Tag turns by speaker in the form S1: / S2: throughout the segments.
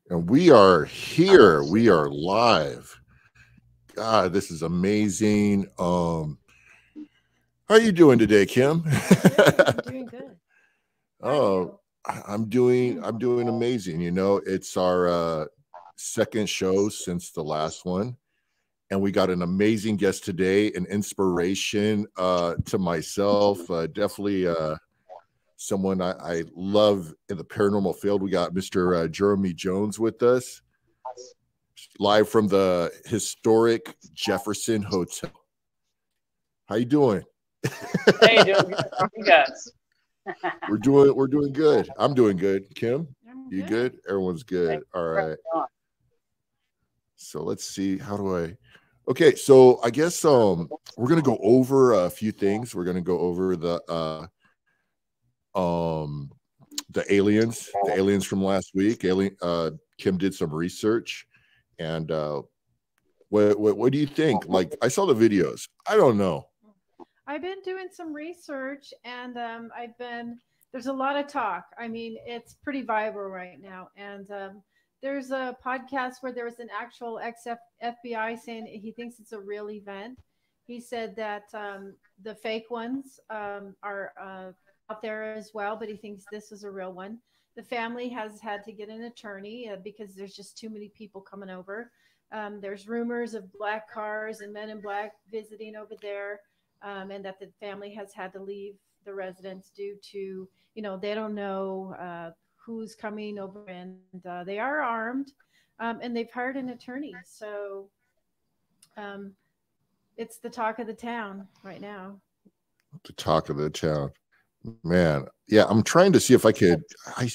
S1: And we are here. We are live. God, this is amazing. How are you doing today, Kim?
S2: I'm doing good.
S1: Oh, I'm doing amazing. You know, it's our second show since the last one. And we got an amazing guest today, an inspiration to myself. Definitely someone I love in the paranormal field. We got Mr. Jeromy Jones with us, live from the historic Jefferson Hotel. How you doing?
S3: Hey, doing good. How are you guys?
S1: We're doing good. I'm doing good. Kim, you good? Everyone's good. All right. So let's see. How do I? Okay, so I guess we're gonna go over a few things. We're gonna go over the aliens from last week. Kim did some research, and what do you think? Like, I saw the videos. I don't know.
S2: I've been doing some research, and there's a lot of talk. I mean, it's pretty viral right now, and there's a podcast where there was an actual FBI saying he thinks it's a real event. He said that the fake ones are out there as well, but he thinks this is a real one. The family has had to get an attorney because there's just too many people coming over. There's rumors of black cars and men in black visiting over there, and that the family has had to leave the residence due to, they don't know who's coming over, and they are armed, and they've hired an attorney. So it's the talk of the town right now.
S1: The talk of the town. Man, yeah, I'm trying to see if I could.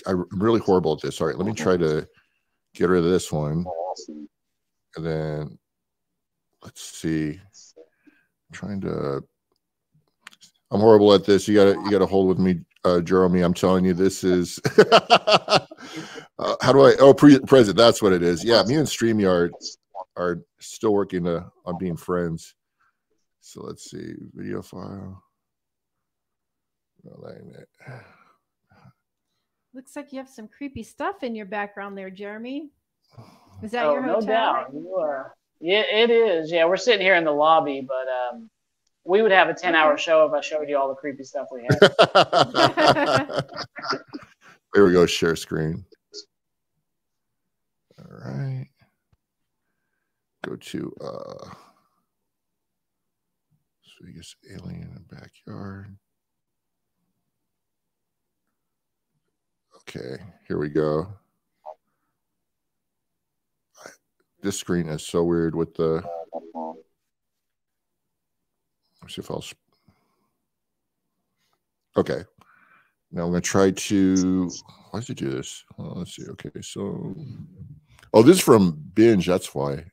S1: I'm really horrible at this. All right, let me try to get rid of this one, and then let's see. I'm horrible at this. You gotta hold with me, Jeromy. I'm telling you, this is. How do I? Oh, present. That's what it is. Yeah, me and StreamYard are still working on being friends. So let's see, video file.
S2: Looks like you have some creepy stuff in your background there, Jeromy. Is that your
S3: hotel?
S2: No
S3: doubt. Yeah, it is. Yeah, we're sitting here in the lobby, but we would have a 10-hour show if I showed you all the creepy stuff we have.
S1: There we go. Share screen. All right. Go to Vegas alien in backyard. Okay, here we go. This screen is so weird with the. Let's see if I'll. Okay. Now I'm going to try to. Why does it do this? Well, let's see. Okay, so. Oh, this is from Binge. That's why.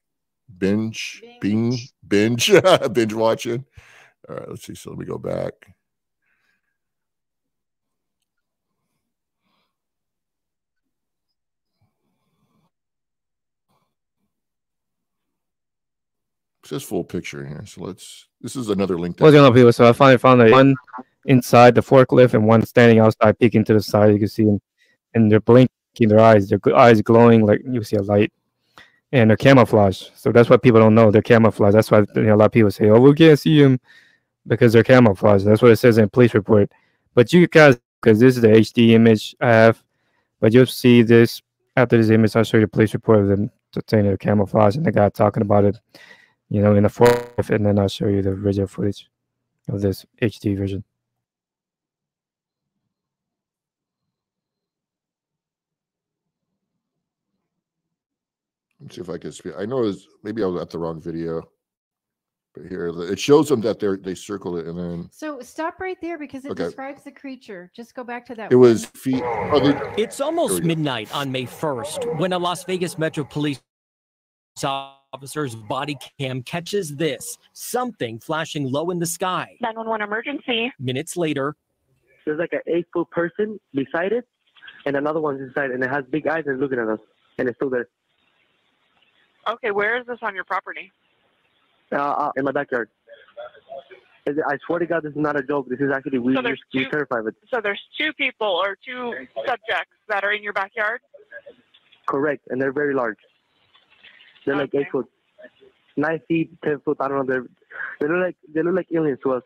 S1: Binge watching. All right, let's see. So let me go back. It says full picture in here. So this is another link.
S4: What's going on, people? So I finally found one inside the forklift and one standing outside, peeking to the side. You can see them, and they're blinking their eyes glowing like you see a light, and they're camouflage. So that's what people don't know. They're camouflage. That's why a lot of people say, "Oh, we can't see them because they're camouflage." That's what it says in the police report. But you guys, because this is the HD image I have, but you'll see this after this image. I'll show you the police report of them saying they're camouflage and the guy talking about it. In the forklift, and then I'll show you the original footage of this HD version.
S1: Let's see if I can speak. I know maybe I was at the wrong video, but here it shows them that they circle it, and then.
S2: So stop right there because it describes the creature. Just go back to that.
S1: It was feet.
S5: It's almost midnight on May 1st when a Las Vegas Metro Police officer's body cam catches this, something flashing low in the sky.
S6: 911 emergency.
S5: Minutes later,
S7: there's like an 8-foot person beside it, and another one's inside, and it has big eyes and looking at us, and it's still there.
S6: Okay, where is this on your property?
S7: In my backyard. I swear to God, this is not a joke. This is actually we're terrified of it.
S6: So there's two people or two subjects that are in your backyard?
S7: Correct, and they're very large. They're like 8 foot, 9 feet, 10 foot. I don't know. They look like aliens to us.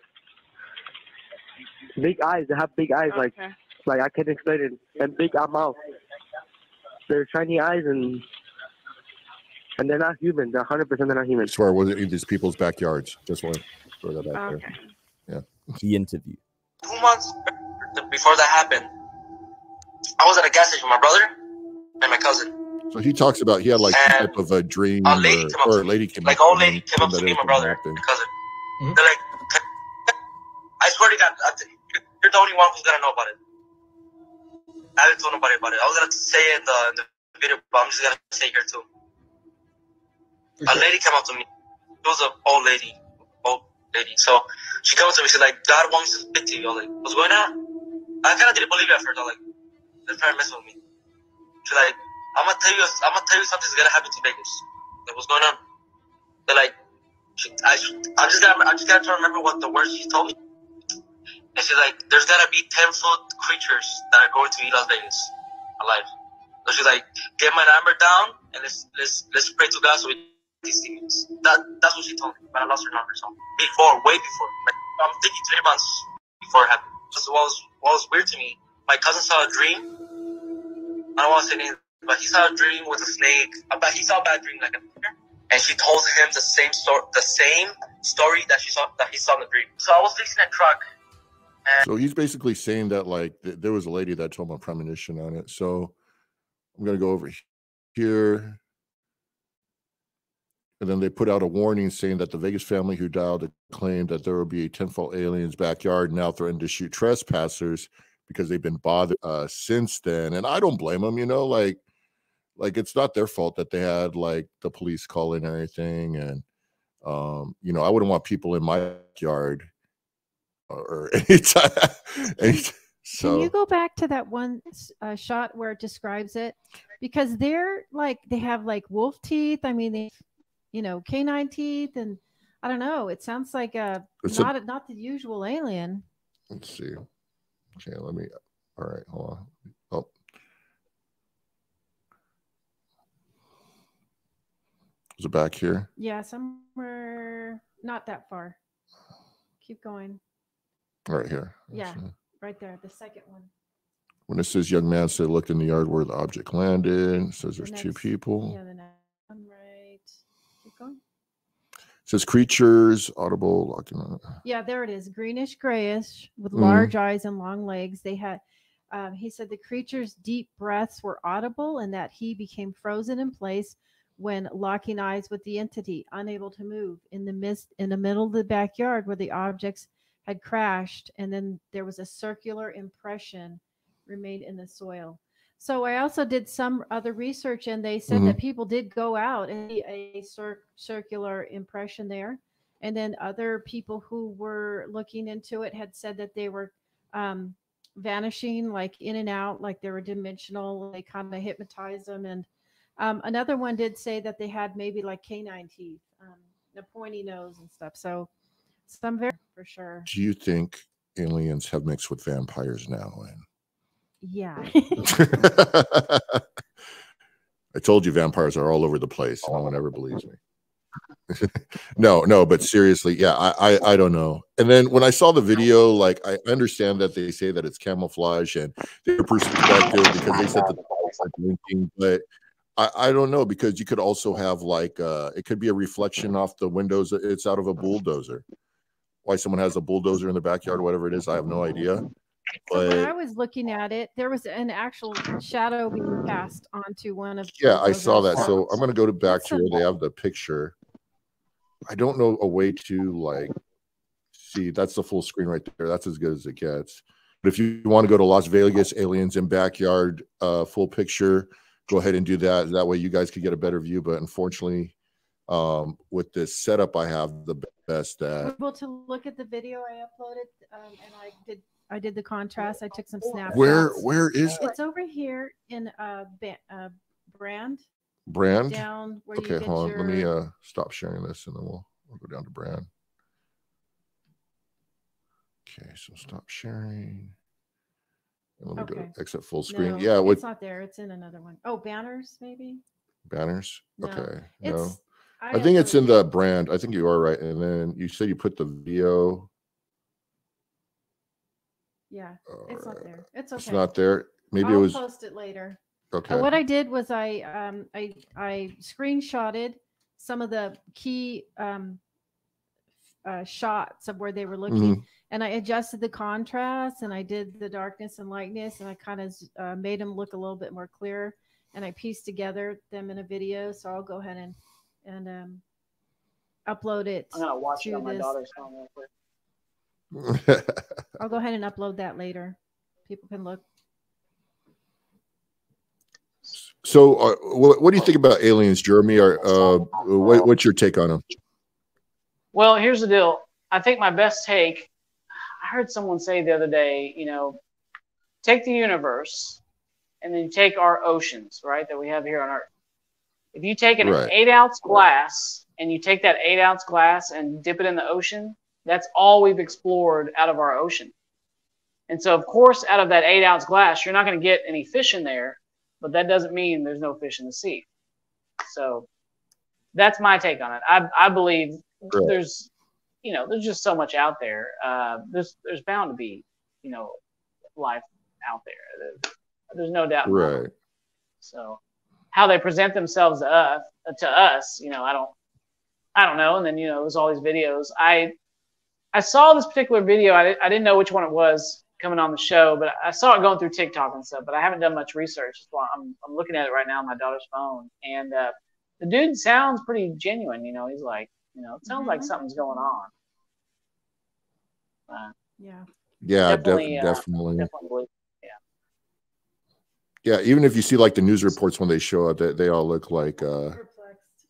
S7: Big eyes. They have big eyes, like I can't explain it, and big mouth. They're shiny eyes, and they're not human. They're 100%. They're not human.
S1: I swear, was it in these people's backyards? Just want to throw that out there. Yeah.
S8: The interview.
S9: 2 months before that happened, I was at a gas station with my brother and my cousin.
S1: So he talks about he had like some type of a dream,
S9: a lady came up to me, my brother, my cousin. They're like, I swear to God, you're the only one who's gonna know about it. I haven't told nobody about it. I was gonna say it in the video, but I'm just gonna say here too. A lady came up to me. It was an old lady. So she comes to me. She's like, God wants to speak to you. I was like, what's going on? I kind of didn't believe it at first. I was like, they're trying to mess with me. She's like, I'm gonna tell you something's gonna happen to Vegas. Like, what's going on? They're like, I just gotta try to remember what the words she told me. And she's like, there's gotta be 10-foot creatures that are going to eat Las Vegas alive. So she's like, get my number down and let's pray to God so we these demons. That's what she told me, but I lost her number. So way before. Like, I'm thinking 3 months before it happened. So what was weird to me, my cousin saw a dream. I don't want to say anything, but he saw a dream with a snake. But he saw a bad dream, like a picture. And she told him the same story that he saw in the dream. So I was fixing a truck.
S1: So he's basically saying that like there was a lady that told him a premonition on it. So I'm gonna go over here. And then they put out a warning saying that the Vegas family who dialed claimed that there will be a 10-foot alien's backyard, now threatened to shoot trespassers because they've been bothered since then. And I don't blame them, like it's not their fault that they had like the police call in and everything. And, I wouldn't want people in my backyard or anytime. So.
S2: Can you go back to that one shot where it describes it? Because they have like wolf teeth. I mean, canine teeth, and I don't know. It sounds like not the usual alien.
S1: Let's see. Okay, all right, hold on. Oh. Is it back here?
S2: Yeah, somewhere not that far. Keep going.
S1: Right here.
S2: Yeah, right there, the second one.
S1: When it says young man said looked in the yard where the object landed, it says there's 2 people.
S2: Yeah, the next one, right. Keep going.
S1: It says creatures, audible, locking on.
S2: Yeah, there it is. Greenish grayish with large eyes and long legs. They had he said the creature's deep breaths were audible and that he became frozen in place when locking eyes with the entity, unable to move in the middle of the backyard where the objects had crashed, and then there was a circular impression remained in the soil. So I also did some other research, and they said that people did go out and see a circular impression there. And then other people who were looking into it had said that they were vanishing, like in and out, like they were dimensional. They kind of hypnotized them. And another one did say that they had maybe like canine teeth, a pointy nose and stuff. So some very for sure.
S1: Do you think aliens have mixed with vampires now?
S2: Yeah.
S1: I told you vampires are all over the place. No one ever believes me. No, but seriously, yeah, I don't know. And then when I saw the video, like I understand that they say that it's camouflage and their perspective because they said that the lights are blinking, but I don't know, because you could also have like it could be a reflection off the windows. It's out of a bulldozer. Why someone has a bulldozer in the backyard, whatever it is, I have no idea.
S2: So when I was looking at it, there was an actual shadow being cast onto one of.
S1: Yeah, I saw that. So I'm going to go back to where they have the picture. I don't know a way to like see. That's the full screen right there. That's as good as it gets. But if you want to go to Las Vegas aliens in backyard full picture, go ahead and do that. That way you guys could get a better view. But unfortunately, with this setup, I have the best at.
S2: Able to look at the video I uploaded, and I did the contrast. I took some snaps.
S1: Where is
S2: it's over here in brand down where
S1: okay,
S2: you get
S1: hold on. Let me stop sharing this and then we'll go down to brand. Okay, so stop sharing. Let me go
S2: Okay.
S1: to exit full screen.
S2: No,
S1: Yeah,
S2: it's not there. It's in another one. Oh, banners, maybe?
S1: banners.
S2: No,
S1: Okay,
S2: it's
S1: no. I think it's in the brand. I think you are right. And then you said you put the video.
S2: Yeah, it's not there. It's okay.
S1: It's not there. Maybe
S2: I'll
S1: it was.
S2: post it later.
S1: Okay.
S2: What I did was I screenshotted some of the key shots of where they were looking, and I adjusted the contrast, and I did the darkness and lightness, and I kind of made them look a little bit more clear, and I pieced together them in a video. So I'll go ahead and upload it.
S3: I'm gonna watch it on my daughter's phone real quick.
S2: I'll go ahead and upload that later. People can look.
S1: So, what do you think about aliens, Jeromy? What's your take on them?
S3: Well, here's the deal. I think my best take, I heard someone say the other day, take the universe and then you take our oceans, right, that we have here on Earth. If you take an 8-ounce glass and you take that 8-ounce glass and dip it in the ocean, that's all we've explored out of our ocean. And so, of course, out of that 8-ounce glass, you're not going to get any fish in there, but that doesn't mean there's no fish in the sea. So that's my take on it. I believe there's just so much out there. There's bound to be, life out there. There's no doubt.
S1: Right.
S3: So how they present themselves to us, I don't know. And then, it was all these videos. I saw this particular video. I didn't know which one it was coming on the show, but I saw it going through TikTok and stuff, but I haven't done much research. So I'm looking at it right now on my daughter's phone. And the dude sounds pretty genuine. He's like, it sounds like something's going on.
S1: Yeah, definitely. Yeah, even if you see like the news reports when they show up, they all look like and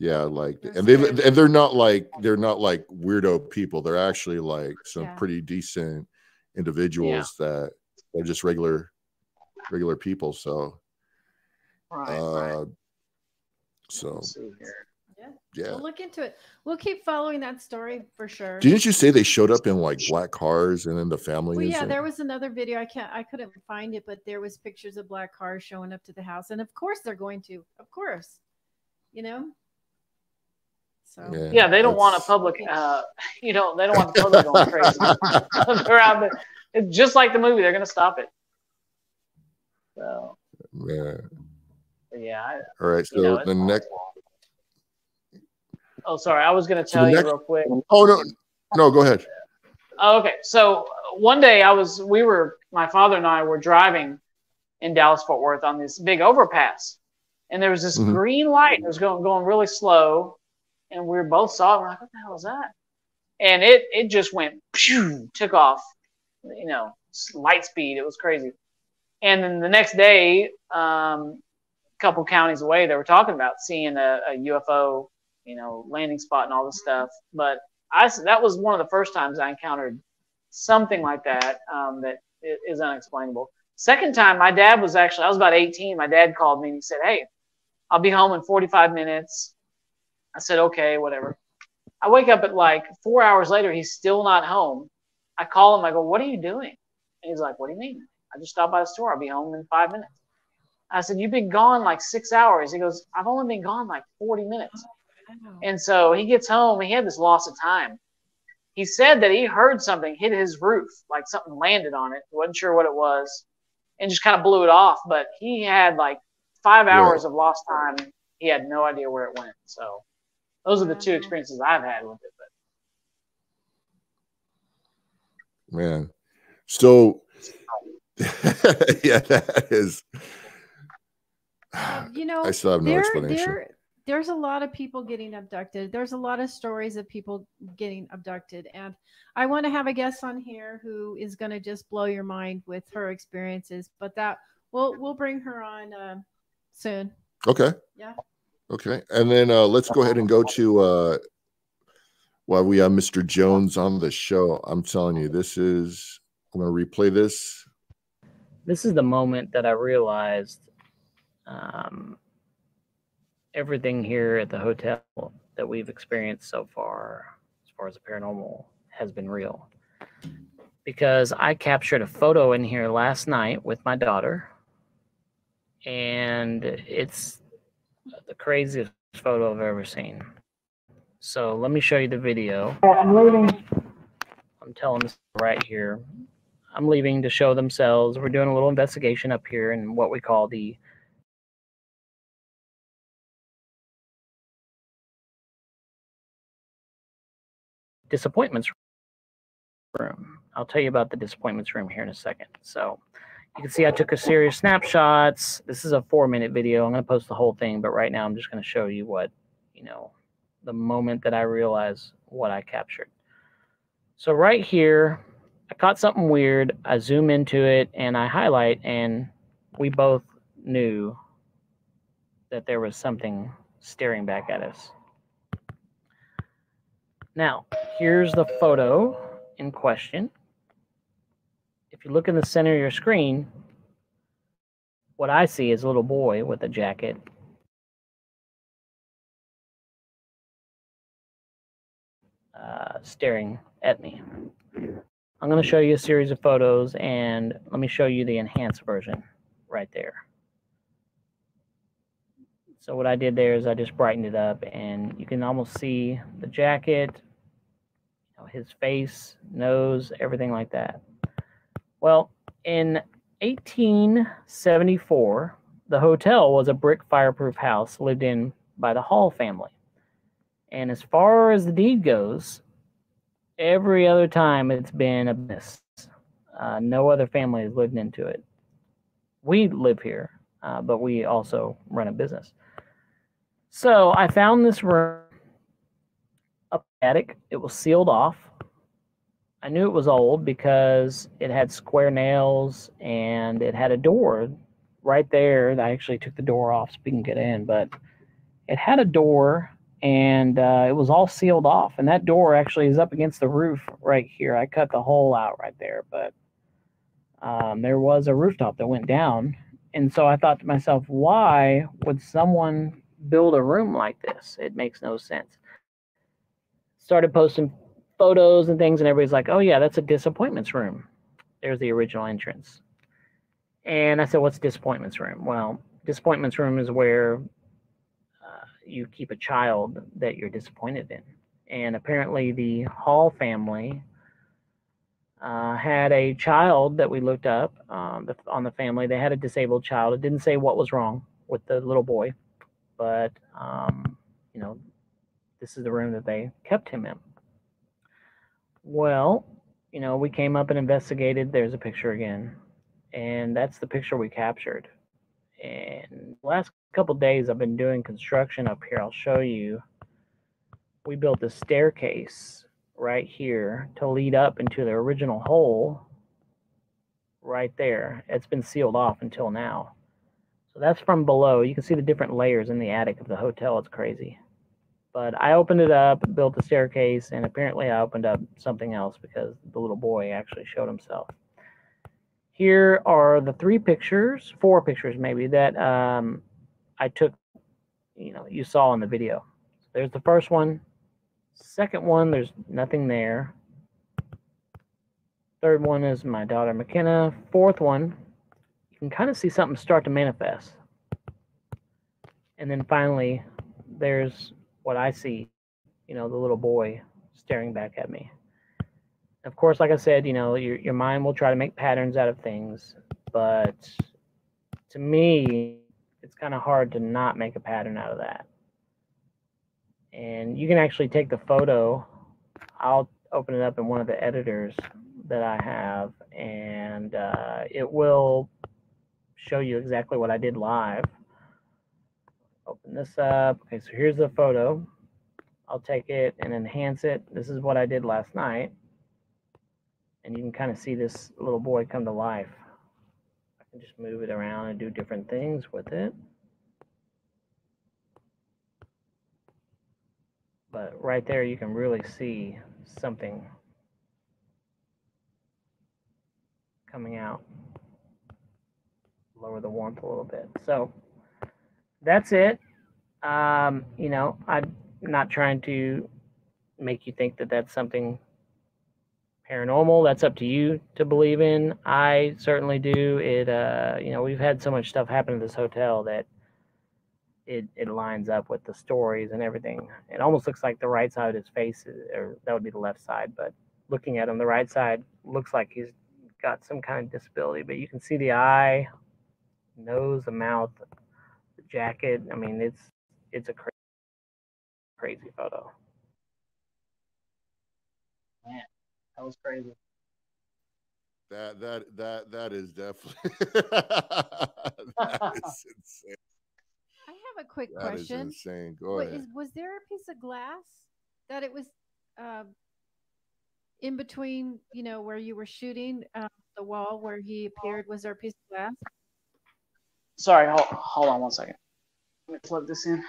S1: they're not like weirdo people. They're actually like some pretty decent individuals that are just regular people. So so
S2: we'll look into it. We'll keep following that story for sure.
S1: Didn't you say they showed up in like black cars and then the family?
S2: Well, yeah, there was another video. I couldn't find it, but there was pictures of black cars showing up to the house, and of course they're going to. Of course, So
S3: yeah, they don't want a public. They don't want the public going crazy. They're out there. It's just like the movie. They're going to stop it. So yeah.
S1: All right. So the next.
S3: Oh, sorry. I was going to tell you real quick.
S1: Oh no, go ahead.
S3: Oh, okay. So one day my father and I were driving in Dallas-Fort Worth on this big overpass, and there was this green light. It was going really slow, and we both saw it. We're like, what the hell is that? And it just went, took off, light speed. It was crazy. And then the next day, a couple counties away, they were talking about seeing a UFO, landing spot and all this stuff. But that was one of the first times I encountered something like that that is unexplainable. Second time, I was about 18. My dad called me and he said, hey, I'll be home in 45 minutes. I said, okay, whatever. I wake up at like 4 hours later. He's still not home. I call him. I go, what are you doing? And he's like, what do you mean? I just stopped by the store. I'll be home in 5 minutes. I said, you've been gone like 6 hours. He goes, I've only been gone like 40 minutes. And so he gets home. He had this loss of time. He said that he heard something hit his roof, like something landed on it. He wasn't sure what it was and just kind of blew it off. But he had like 5 hours of lost time. He had no idea where it went. So those are the two experiences I've had with it. But
S1: man, so yeah, that is. I still have no explanation.
S2: There's a lot of people getting abducted. There's a lot of stories of people getting abducted, and I want to have a guest on here who is going to just blow your mind with her experiences. But that we'll bring her on soon.
S1: Okay.
S2: Yeah.
S1: Okay, and then let's go ahead and go to while we have Mr. Jones on the show. I'm telling you, I'm going to replay this.
S8: This is the moment that I realized everything here at the hotel that we've experienced so far, as far as the paranormal, has been real. because I captured a photo in here last night with my daughter, and it's the craziest photo I've ever seen. So let me show you the video. I'm leaving. I'm telling this right here. I'm leaving to show themselves. We're doing a little investigation up here in what we call the disappointments room. I'll tell you about the disappointments room here in a second. So you can see I took a series of snapshots. This is a 4-minute video. I'm going to post the whole thing, but right now I'm just going to show you what, the moment that I realized what I captured. So right here, I caught something weird. I zoom into it and I highlight, and we both knew that there was something staring back at us. Now, here's the photo in question. If you look in the center of your screen, what I see is a little boy with a jacket. Staring at me. I'm going to show you a series of photos, and let me show you the enhanced version right there. So what I did there is I just brightened it up, and you can almost see the jacket, his face, nose, everything like that. Well, in 1874, the hotel was a brick fireproof house lived in by the Hall family. And as far as the deed goes, every other time it's been a mess. No other family has lived into it. We live here, but we also run a business. So I found this room up in the attic. It was sealed off. I knew it was old because it had square nails and it had a door right there. I actually took the door off so we can get in, but it had a door, and it was all sealed off. And that door actually is up against the roof right here. I cut the hole out right there, but there was a rooftop that went down. And so I thought to myself, why would someone build a room like this? It makes no sense. Started posting photos and things, and everybody's like, oh yeah, that's a disappointments room. There's the original entrance. And I said, what's disappointments room? Well, disappointments room is where you keep a child that you're disappointed in. And apparently the Hall family had a child that we looked up on the family. They had a disabled child. It didn't say what was wrong with the little boy, but this is the room that they kept him in. Well, we came up and investigated. There's a picture again, and that's the picture we captured. And the last couple of days I've been doing construction up here. I'll show you. We built a staircase right here to lead up into the original hole right there. It's been sealed off until now. So that's from below. You can see the different layers in the attic of the hotel. It's crazy. But I opened it up, built a staircase, and apparently I opened up something else because the little boy actually showed himself. Here are the 4 pictures maybe, that I took, you saw in the video. There's the first one. Second one, there's nothing there. Third one is my daughter McKenna. Fourth one, you can kind of see something start to manifest. And then finally, there's what I see, the little boy staring back at me. Of course, like I said, your mind will try to make patterns out of things, but to me, it's kind of hard to not make a pattern out of that. And you can actually take the photo. I'll open it up in one of the editors that I have, and it will show you exactly what I did live. Open this up. Okay, so here's the photo. I'll take it and enhance it. This is what I did last night. And you can kind of see this little boy come to life. I can just move it around and do different things with it. But right there, you can really see something coming out. Lower the warmth a little bit. So that's it. I'm not trying to make you think that that's something paranormal, that's up to you to believe in. I certainly do. It you know, we've had so much stuff happen at this hotel that it lines up with the stories and everything. It almost looks like the right side of his face, or that would be the left side, but looking at him, the right side looks like he's got some kind of disability, but you can see the eye, nose, the mouth, the jacket. I mean, it's a crazy photo.
S3: Man, that was crazy.
S1: That is definitely that is insane.
S2: I have a quick question.
S1: That is insane. Go ahead.
S2: Was there a piece of glass that it was in between, you know, where you were shooting, the wall where he appeared? Was there a piece of glass?
S3: Sorry, hold on one second. Let me plug this in.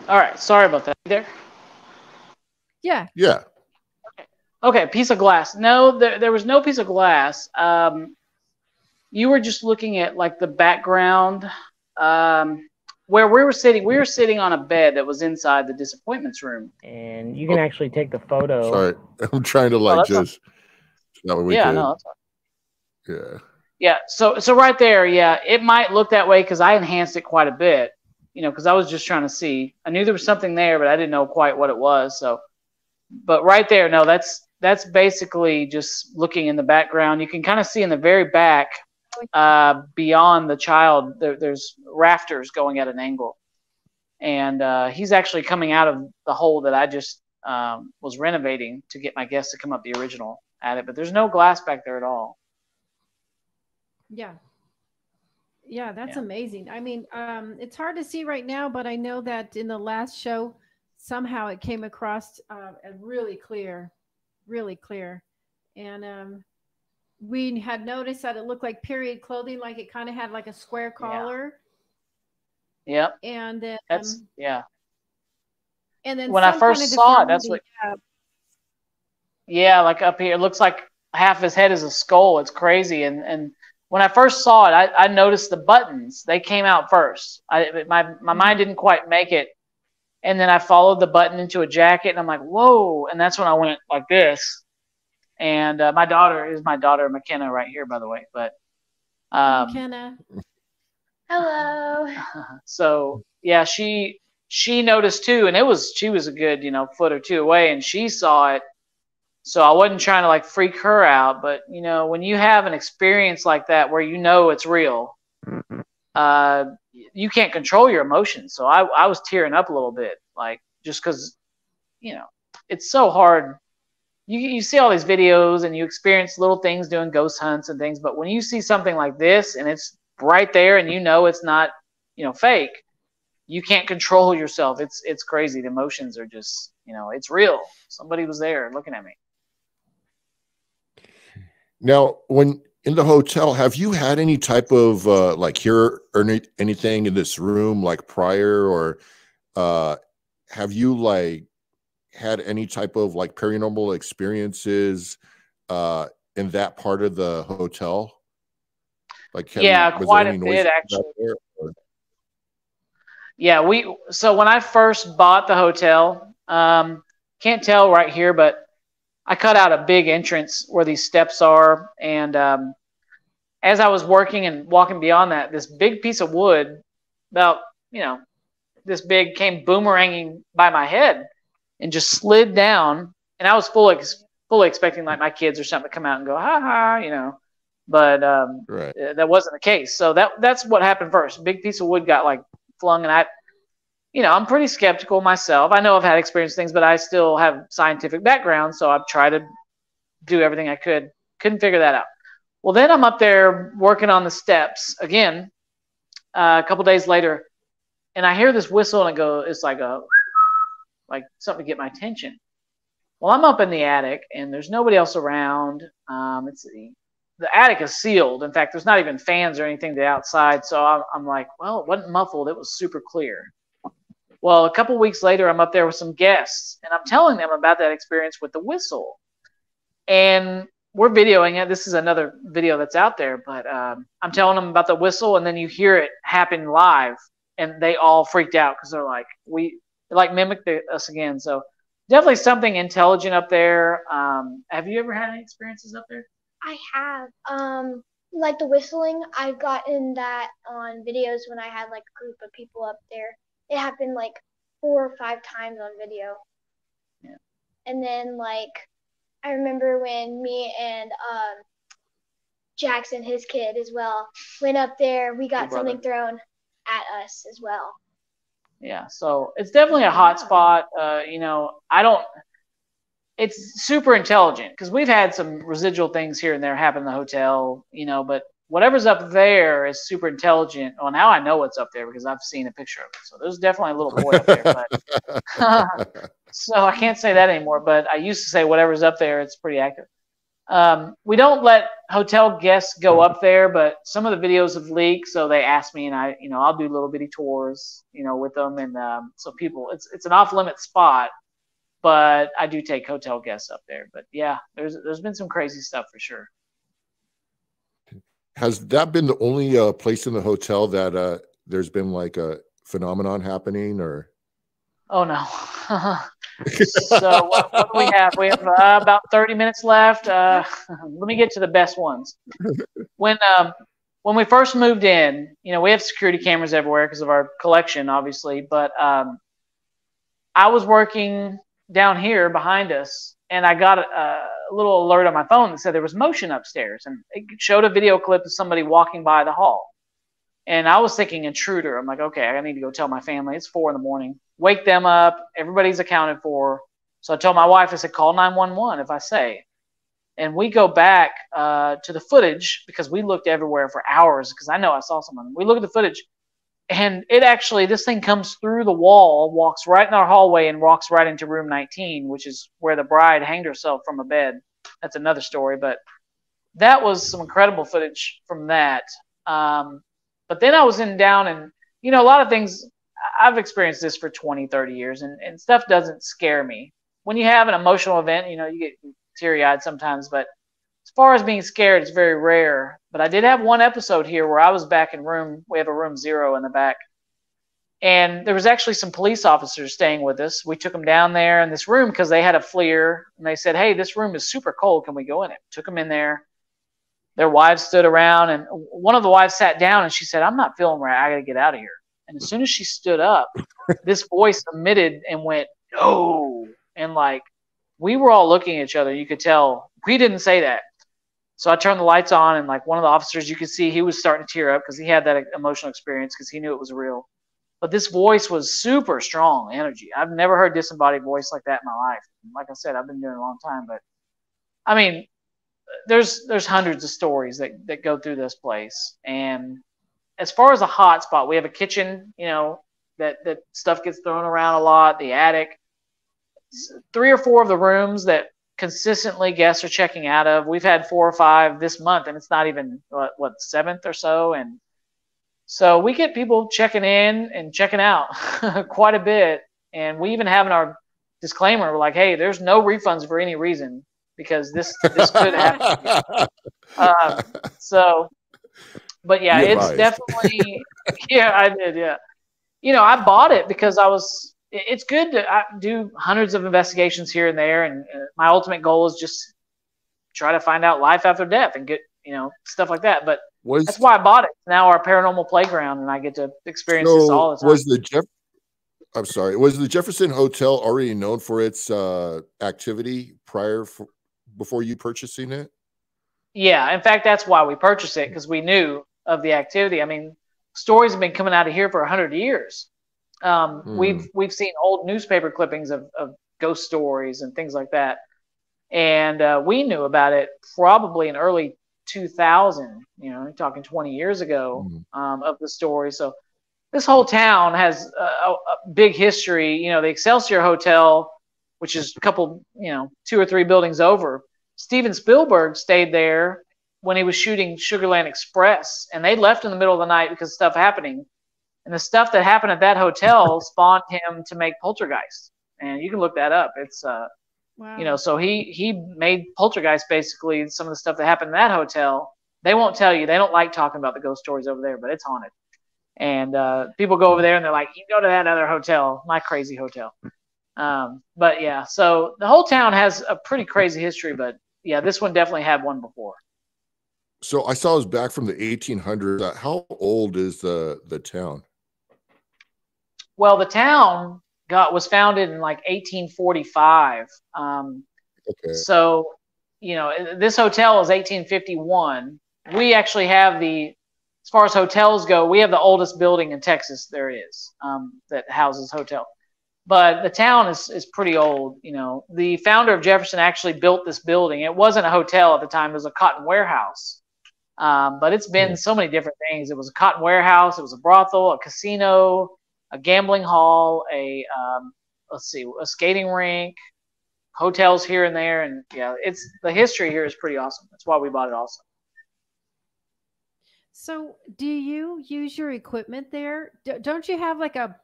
S3: All right, sorry about that. There?
S2: Yeah.
S1: Yeah.
S3: Okay, piece of glass. No, there was no piece of glass. You were just looking at like the background where we were sitting. We were sitting on a bed that was inside the disappointments room.
S8: And you can actually take the photo.
S1: Sorry, I'm trying to like just. Not what we
S3: yeah,
S1: could.
S3: no, that's fine.
S1: Yeah.
S3: Yeah, so right there, yeah, it might look that way because I enhanced it quite a bit, you know, because I was just trying to see. I knew there was something there, but I didn't know quite what it was. So, but right there, no, that's basically just looking in the background. You can kind of see in the very back, beyond the child, there's rafters going at an angle, and he's actually coming out of the hole that I just was renovating to get my guests to come up the original at it. But there's no glass back there at all.
S2: Yeah. Yeah, that's amazing. I mean, it's hard to see right now, but I know that in the last show, somehow it came across really clear. And we had noticed that it looked like period clothing, like it kind of had like a square collar.
S3: Yeah.
S2: And then
S3: And then when I first saw it, that's what. Yeah, like up here, it looks like half his head is a skull. It's crazy. And when I first saw it, I noticed the buttons. They came out first. My mind didn't quite make it. And then I followed the button into a jacket, and I'm like, whoa. And that's when I went like this. And my daughter, McKenna, right here, by the way. But
S2: McKenna. Hello.
S3: So, yeah, she noticed too. And she was a good, foot or two away, and she saw it. So I wasn't trying to like freak her out, but when you have an experience like that where it's real, you can't control your emotions. So I was tearing up a little bit, like just because, it's so hard. You see all these videos and you experience little things doing ghost hunts and things, but when you see something like this and it's right there and it's not, fake, you can't control yourself. It's crazy. The emotions are just, it's real. Somebody was there looking at me.
S1: Now, when in the hotel, have you had any type of like hear or anything in this room like prior, or have you like had any type of like paranormal experiences in that part of the hotel? Like,
S3: quite a bit actually. Yeah, so when I first bought the hotel, can't tell right here, but I cut out a big entrance where these steps are, and as I was working and walking beyond that, this big piece of wood, about this big, came boomeranging by my head and just slid down. And I was fully expecting like my kids or something to come out and go ha ha, but that wasn't the case. So that's what happened first. A big piece of wood got like flung, and I'm pretty skeptical myself. I know I've had experienced things, but I still have scientific background, so I've tried to do everything I could. Couldn't figure that out. Well, then I'm up there working on the steps again a couple days later, and I hear this whistle, and it's like something to get my attention. Well, I'm up in the attic, and there's nobody else around. The attic is sealed. In fact, there's not even fans or anything to the outside, so I'm like, well, it wasn't muffled. It was super clear. Well, a couple weeks later, I'm up there with some guests, and I'm telling them about that experience with the whistle. And we're videoing it. This is another video that's out there, but I'm telling them about the whistle, and then you hear it happen live, and they all freaked out because they're like, they mimicked us again. So definitely something intelligent up there. Have you ever had any experiences up there?
S10: I have. Like the whistling, I've gotten that on videos when I had like a group of people up there. It happened like 4 or 5 times on video.
S3: Yeah.
S10: And then like I remember when me and Jackson, his kid as well, went up there, we got something thrown at us as well.
S3: Yeah, so it's definitely a hot spot. It's super intelligent because we've had some residual things here and there happen in the hotel, but whatever's up there is super intelligent. Well, now I know what's up there because I've seen a picture of it. So there's definitely a little boy up there, but so I can't say that anymore. But I used to say whatever's up there, it's pretty active. We don't let hotel guests go up there, but some of the videos have leaked, so they asked me, and I'll do little bitty tours, with them, and so people, it's an off-limit spot, but I do take hotel guests up there. But yeah, there's been some crazy stuff for sure.
S1: Has that been the only place in the hotel that there's been like a phenomenon happening, or?
S3: Oh no. So what do we have? We have about 30 minutes left. Let me get to the best ones. When we first moved in, we have security cameras everywhere because of our collection, obviously. But I was working down here behind us, and I got a little alert on my phone that said there was motion upstairs, and it showed a video clip of somebody walking by the hall. And I was thinking intruder. I'm like, okay, I need to go tell my family. It's 4 a.m. Wake them up. Everybody's accounted for. So I told my wife, I said, call 911 if I say. And we go back to the footage because we looked everywhere for hours because I know I saw someone. We look at the footage, and this thing comes through the wall, walks right in our hallway, and walks right into room 19, which is where the bride hanged herself from a bed. That's another story, but that was some incredible footage from that. But then I was down and, a lot of things, I've experienced this for 20, 30 years, and stuff doesn't scare me. When you have an emotional event, you get teary-eyed sometimes, but as far as being scared, it's very rare. But I did have one episode here where I was back in we have a room 0 in the back, and there was actually some police officers staying with us. We took them down there in this room because they had a FLIR, and they said, hey, this room is super cold. Can we go in it? Took them in there. Their wives stood around, and one of the wives sat down, and she said, I'm not feeling right. I got to get out of here. And as soon as she stood up, this voice emitted and went, no. And we were all looking at each other. You could tell we didn't say that. So I turned the lights on, and one of the officers, you could see he was starting to tear up because he had that emotional experience because he knew it was real. But this voice was super strong energy. I've never heard disembodied voice like that in my life. Like I said, I've been doing it a long time, but I mean, there's hundreds of stories that go through this place. And as far as a hot spot, we have a kitchen, that stuff gets thrown around a lot, the attic. 3 or 4 of the rooms that consistently guests are checking out of. We've had 4 or 5 this month, and it's not even, what 7th or so. And so we get people checking in and checking out quite a bit. And we even have in our disclaimer, we're like, hey, there's no refunds for any reason, because this could happen. But yeah, it's definitely, yeah, I did. Yeah. I bought it because it's good to do hundreds of investigations here and there. And my ultimate goal is just try to find out life after death and get, stuff like that. But that's why I bought it. Now our paranormal playground, and I get to experience this all the time.
S1: Was the Jefferson Hotel already known for its activity before you purchasing it?
S3: Yeah, in fact, that's why we purchased it, because we knew of the activity. I mean, stories have been coming out of here for 100 years. We've seen old newspaper clippings of ghost stories and things like that, and we knew about it probably in early 2000. Talking 20 years ago of the story. So this whole town has a big history. The Excelsior Hotel, which is a couple, 2 or 3 buildings over. Steven Spielberg stayed there when he was shooting Sugarland Express, and they left in the middle of the night because of stuff happening. And the stuff that happened at that hotel spawned him to make Poltergeist. And you can look that up. It's,
S2: wow.
S3: So he made Poltergeist, basically, some of the stuff that happened in that hotel. They won't tell you. They don't like talking about the ghost stories over there, but it's haunted. And people go over there and they're like, you go to that other hotel, my crazy hotel. But yeah, so the whole town has a pretty crazy history, but yeah, this one definitely had one before.
S1: So I saw it was back from the 1800s. How old is the town?
S3: Well, the town was founded in like 1845.
S1: Okay.
S3: So, this hotel is 1851. We actually have as far as hotels go, we have the oldest building in Texas there is, that houses hotel. But the town is pretty old. The founder of Jefferson actually built this building. It wasn't a hotel at the time. It was a cotton warehouse. But it's been so many different things. It was a cotton warehouse. It was a brothel, a casino, a gambling hall, a skating rink, hotels here and there. And yeah, the history here is pretty awesome. That's why we bought it also.
S2: So do you use your equipment there? Don't you have like a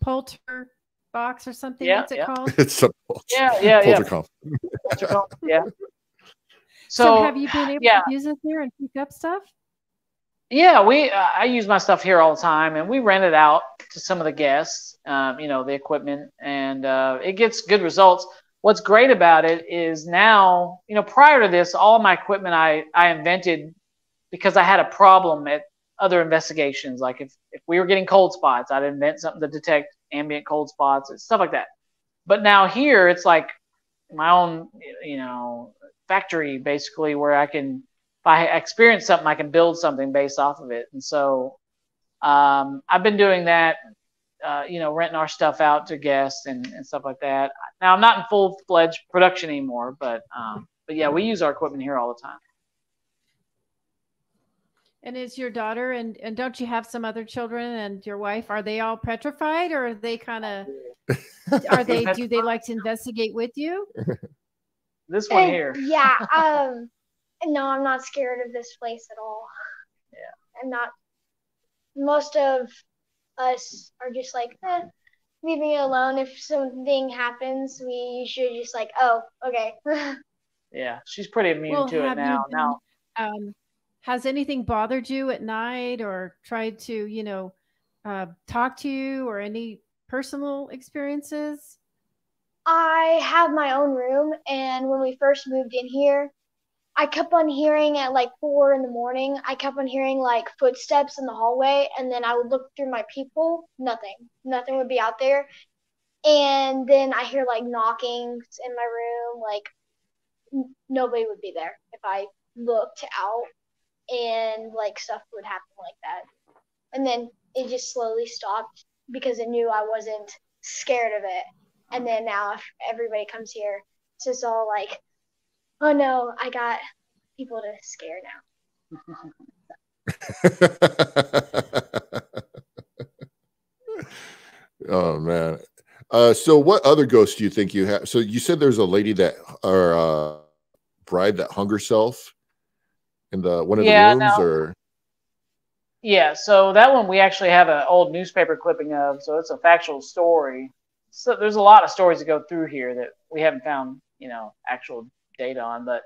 S2: polter box or something?
S3: Yeah,
S2: What's it called?
S1: It's a
S3: poltercom. Poltercom, yeah.
S2: So have you been able to use it there and pick up stuff?
S3: Yeah, I use my stuff here all the time, and we rent it out to some of the guests, the equipment, and it gets good results. What's great about it is now, prior to this, all my equipment I invented because I had a problem at other investigations. Like if we were getting cold spots, I'd invent something to detect ambient cold spots and stuff like that. But now here, it's like my own, factory basically, where if I experience something, I can build something based off of it. And so I've been doing that, renting our stuff out to guests and stuff like that. Now I'm not in full-fledged production anymore, but yeah, we use our equipment here all the time.
S2: And is your daughter and don't you have some other children and your wife, are they all petrified, or are they do they like to investigate with you?
S3: This one here.
S10: Yeah. No, I'm not scared of this place at all.
S3: Yeah.
S10: I'm not. Most of us are just like, leave me alone. If something happens, we usually just like, oh, okay.
S3: Yeah, she's pretty immune to it now.
S2: Has anything bothered you at night, or tried to, talk to you, or any personal experiences?
S10: I have my own room, and when we first moved in here, I kept on hearing at like 4 a.m, I kept on hearing like footsteps in the hallway, and then I would look through my peephole, nothing would be out there. And then I hear like knockings in my room, like nobody would be there if I looked out, and like stuff would happen like that. And then it just slowly stopped because it knew I wasn't scared of it. And then now if everybody comes here, it's just all like, oh no, I got people to scare
S1: now. Oh man. So what other ghosts do you think you have? So you said there's a lady bride that hung herself in one of the rooms, or?
S3: Yeah, so that one we actually have an old newspaper clipping of, so it's a factual story. So there's a lot of stories that go through here that we haven't found, actual data on, but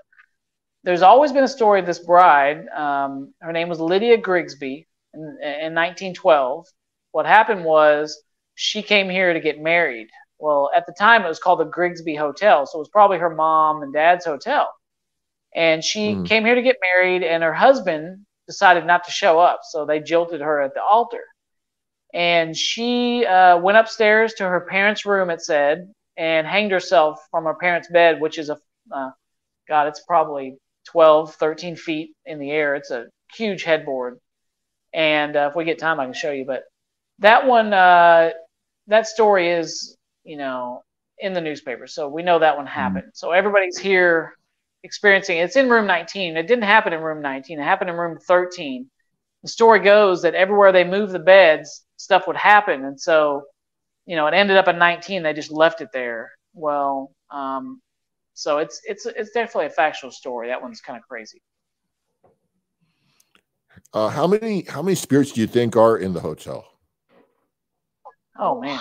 S3: there's always been a story of this bride. Her name was Lydia Grigsby in 1912. What happened was she came here to get married. Well, at the time it was called the Grigsby Hotel, so it was probably her mom and dad's hotel. And she came here to get married, and her husband decided not to show up, so they jilted her at the altar. And she went upstairs to her parents' room, it said, and hanged herself from her parents' bed, which is it's probably 12, 13 feet in the air. It's a huge headboard. And if we get time, I can show you. But that one, that story is, in the newspaper. So we know that one happened. So everybody's here experiencing it. It's in room 19. It didn't happen in room 19. It happened in room 13. The story goes that everywhere they moved the beds, stuff would happen. And so, it ended up at 19. They just left it there. Well, so it's definitely a factual story. That one's kind of crazy.
S1: How many spirits do you think are in the hotel?
S3: Oh man,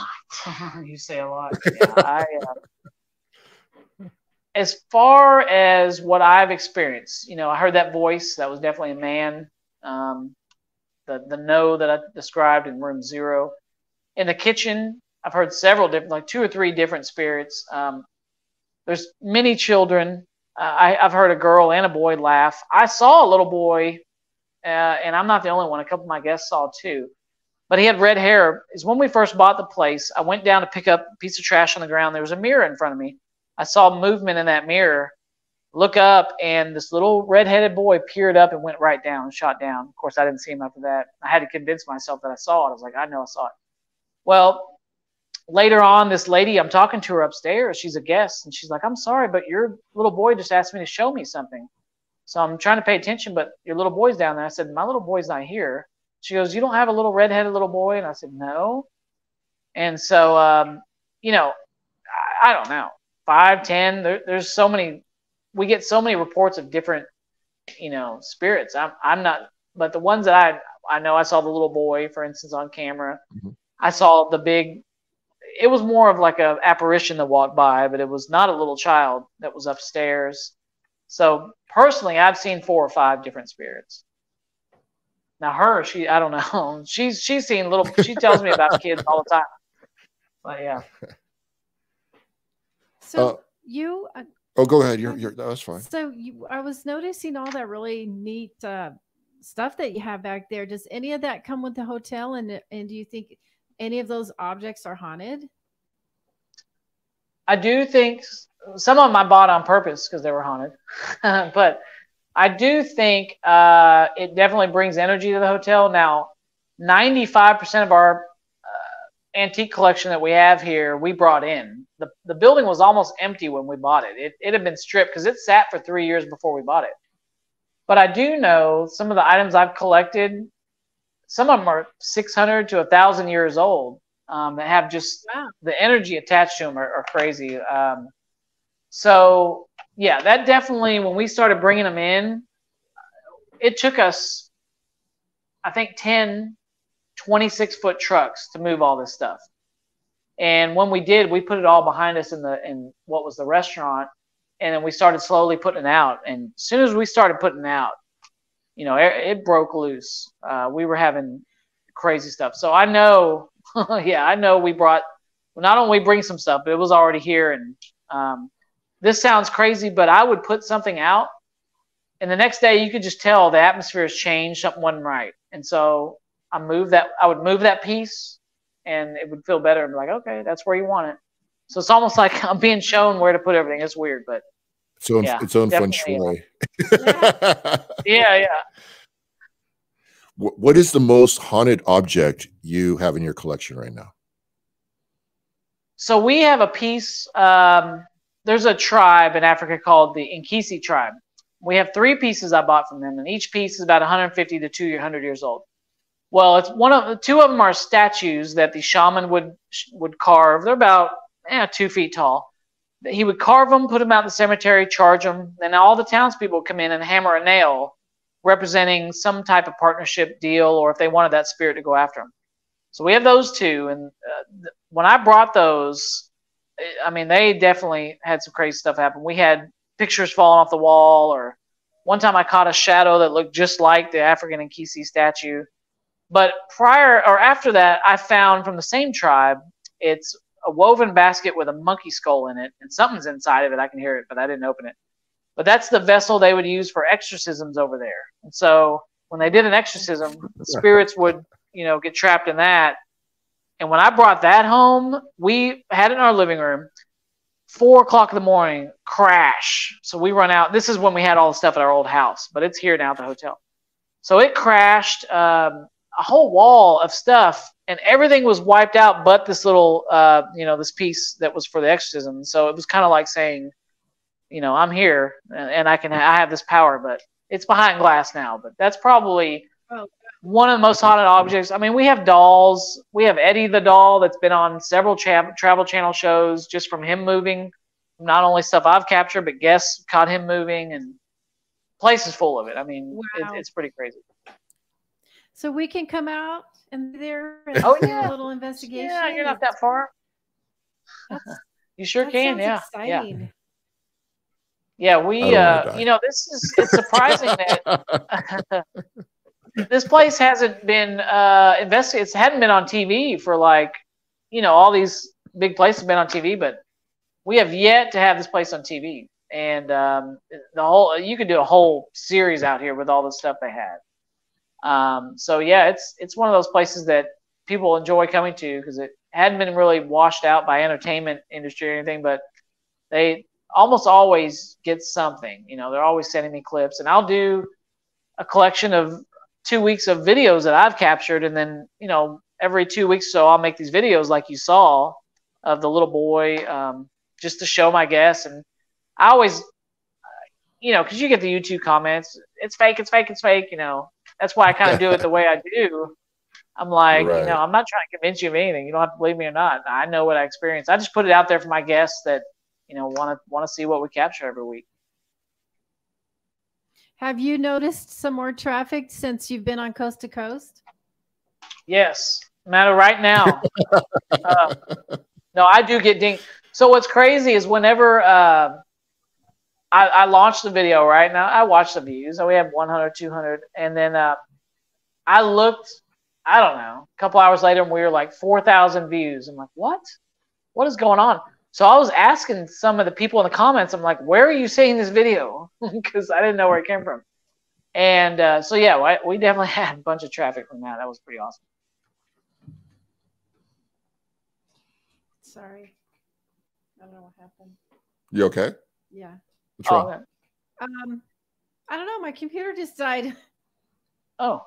S3: you say a lot. Yeah, as far as what I've experienced, I heard that voice. That was definitely a man. The no that I described in room 0. In the kitchen, I've heard several different, like 2 or 3 different spirits. There's many children. I've heard a girl and a boy laugh. I saw a little boy, and I'm not the only one. A couple of my guests saw too. But he had red hair. Is when we first bought the place, I went down to pick up a piece of trash on the ground. There was a mirror in front of me. I saw movement in that mirror. Look up, and this little red-headed boy peered up and went right down, shot down. Of course, I didn't see him after that. I had to convince myself that I saw it. I was like, I know I saw it. Well, later on, this lady, I'm talking to her upstairs. She's a guest, and she's like, I'm sorry, but your little boy just asked me to show me something. So I'm trying to pay attention, but your little boy's down there. I said, my little boy's not here. She goes, you don't have a little red-headed little boy? And I said, no. And so, you know, I don't know, 5, 10, there's so many. We get so many reports of different, you know, spirits. I'm not, but the ones that I know, I saw the little boy, for instance, on camera. Mm-hmm. I saw the big, it was more of like a apparition that walked by, but it was not a little child that was upstairs. So personally, I've seen 4 or 5 different spirits. Now her, I don't know. She's seen little, she tells me about kids all the time. But yeah.
S2: So you...
S1: Oh, go ahead. You're that's fine.
S2: So I was noticing all that really neat stuff that you have back there. Does any of that come with the hotel? And do you think any of those objects are haunted?
S3: I do think some of them I bought on purpose because they were haunted. But I do think it definitely brings energy to the hotel. Now, 95% of our antique collection that we have here, we brought in. The building was almost empty when we bought it. It had been stripped because it sat for 3 years before we bought it. But I do know some of the items I've collected, some of them are 600 to 1,000 years old, that have just the energy attached to them are crazy. So yeah, that definitely, when we started bringing them in, it took us, I think, 10 26-foot trucks to move all this stuff. And when we did, we put it all behind us in what was the restaurant, and then we started slowly putting it out. And as soon as we started putting it out, you know, it broke loose. We were having crazy stuff. So I know, yeah, I know we brought, not only bring some stuff, but it was already here. And this sounds crazy, but I would put something out, and the next day you could just tell the atmosphere has changed, something wasn't right. And so I would move that piece, and it would feel better. I'm like, okay, that's where you want it. So it's almost like I'm being shown where to put everything. It's weird, but
S1: its own feng shui.
S3: Yeah.
S1: What is the most haunted object you have in your collection right now?
S3: So we have a piece. There's a tribe in Africa called the Nkisi tribe. We have 3 pieces I bought from them, and each piece is about 150 to 200 years old. Well, it's 2 of them are statues that the shaman would carve. They're about 2 feet tall. He would carve them, put them out in the cemetery, charge them. Then all the townspeople would come in and hammer a nail representing some type of partnership deal, or if they wanted that spirit to go after them. So we have those 2. And when I brought those, I mean, they definitely had some crazy stuff happen. We had pictures falling off the wall, or one time I caught a shadow that looked just like the African Nkisi statue. But prior or after that, I found from the same tribe, it's a woven basket with a monkey skull in it, and something's inside of it. I can hear it, but I didn't open it. But that's the vessel they would use for exorcisms over there. And so when they did an exorcism, the spirits would, you know, get trapped in that. And when I brought that home, we had it in our living room. 4 o'clock in the morning, crash. So we run out. This is when we had all the stuff at our old house, but it's here now at the hotel. So it crashed. A whole wall of stuff, and everything was wiped out but this little you know, this piece that was for the exorcism. So it was kind of like saying, you know, I'm here and I have this power, but it's behind glass now. But that's probably one of the most haunted objects. I mean, we have dolls. We have Eddie the doll that's been on several Travel Channel shows just from him moving. Not only stuff I've captured, but guests caught him moving, and place is full of it. I mean, it's pretty crazy.
S2: So we can come out and there and do a little investigation.
S3: Yeah, you're not that far. You sure can. Yeah.
S2: Exciting.
S3: Yeah, we you know, it's surprising that this place hasn't been investigated. It hadn't been on TV for like you know, all these big places have been on TV, but we have yet to have this place on TV. And you could do a whole series out here with all the stuff they had. So yeah, it's one of those places that people enjoy coming to because it hadn't been really washed out by entertainment industry or anything, but they almost always get something. You know, they're always sending me clips, and I'll do a collection of 2 weeks of videos that I've captured, and then, you know, every 2 weeks or so I'll make these videos like you saw of the little boy, just to show my guests. And I always, you know, because you get the YouTube comments, it's fake, it's fake, it's fake, you know. That's why I kind of do it the way I do. I'm like, you know, I'm not trying to convince you of anything. You don't have to believe me or not. I know what I experienced. I just put it out there for my guests that, you know, want to see what we capture every week.
S2: Have you noticed some more traffic since you've been on Coast to Coast?
S3: Yes, matter right now. No, I do get dinged. So what's crazy is whenever I launched the video, right now, I watched the views. So we have 100, 200, and then I looked. I don't know. A couple hours later, and we were like 4,000 views. I'm like, what? What is going on? So I was asking some of the people in the comments. I'm like, where are you seeing this video? Because I didn't know where it came from. And so yeah, we definitely had a bunch of traffic from that. That was pretty awesome.
S2: Sorry, I don't know what happened.
S1: You okay?
S2: Yeah.
S1: What's wrong?
S3: Okay.
S2: I don't know. My computer just died.
S3: Oh.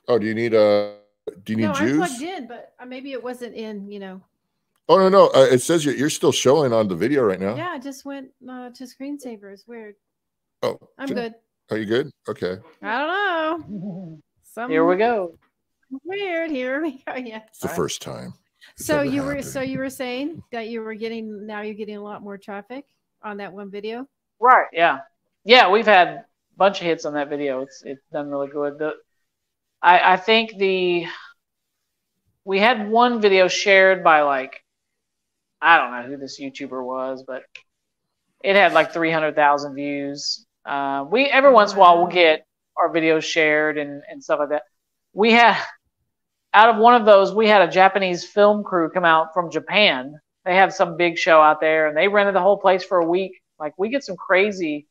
S1: Oh, do you need juice?
S2: I'm plugged in, but maybe it wasn't in. You know.
S1: Oh no. It says you're still showing on the video right now.
S2: Yeah, I just went to screensavers. Weird.
S1: Oh,
S2: I'm good.
S1: Are you good? Okay.
S2: I don't know.
S3: Here we go.
S2: Weird. Here we go. Yeah.
S1: It's the first time.
S2: So you were saying that you're getting a lot more traffic on that one video?
S3: Right. Yeah. Yeah. We've had a bunch of hits on that video. It's done really good. I think we had one video shared by like, I don't know who this YouTuber was, but it had like 300,000 views. Every once in a while we'll get our videos shared and stuff like that. We had, out of one of those, we had a Japanese film crew come out from Japan. They have some big show out there, and they rented the whole place for a week. Like, we get some crazy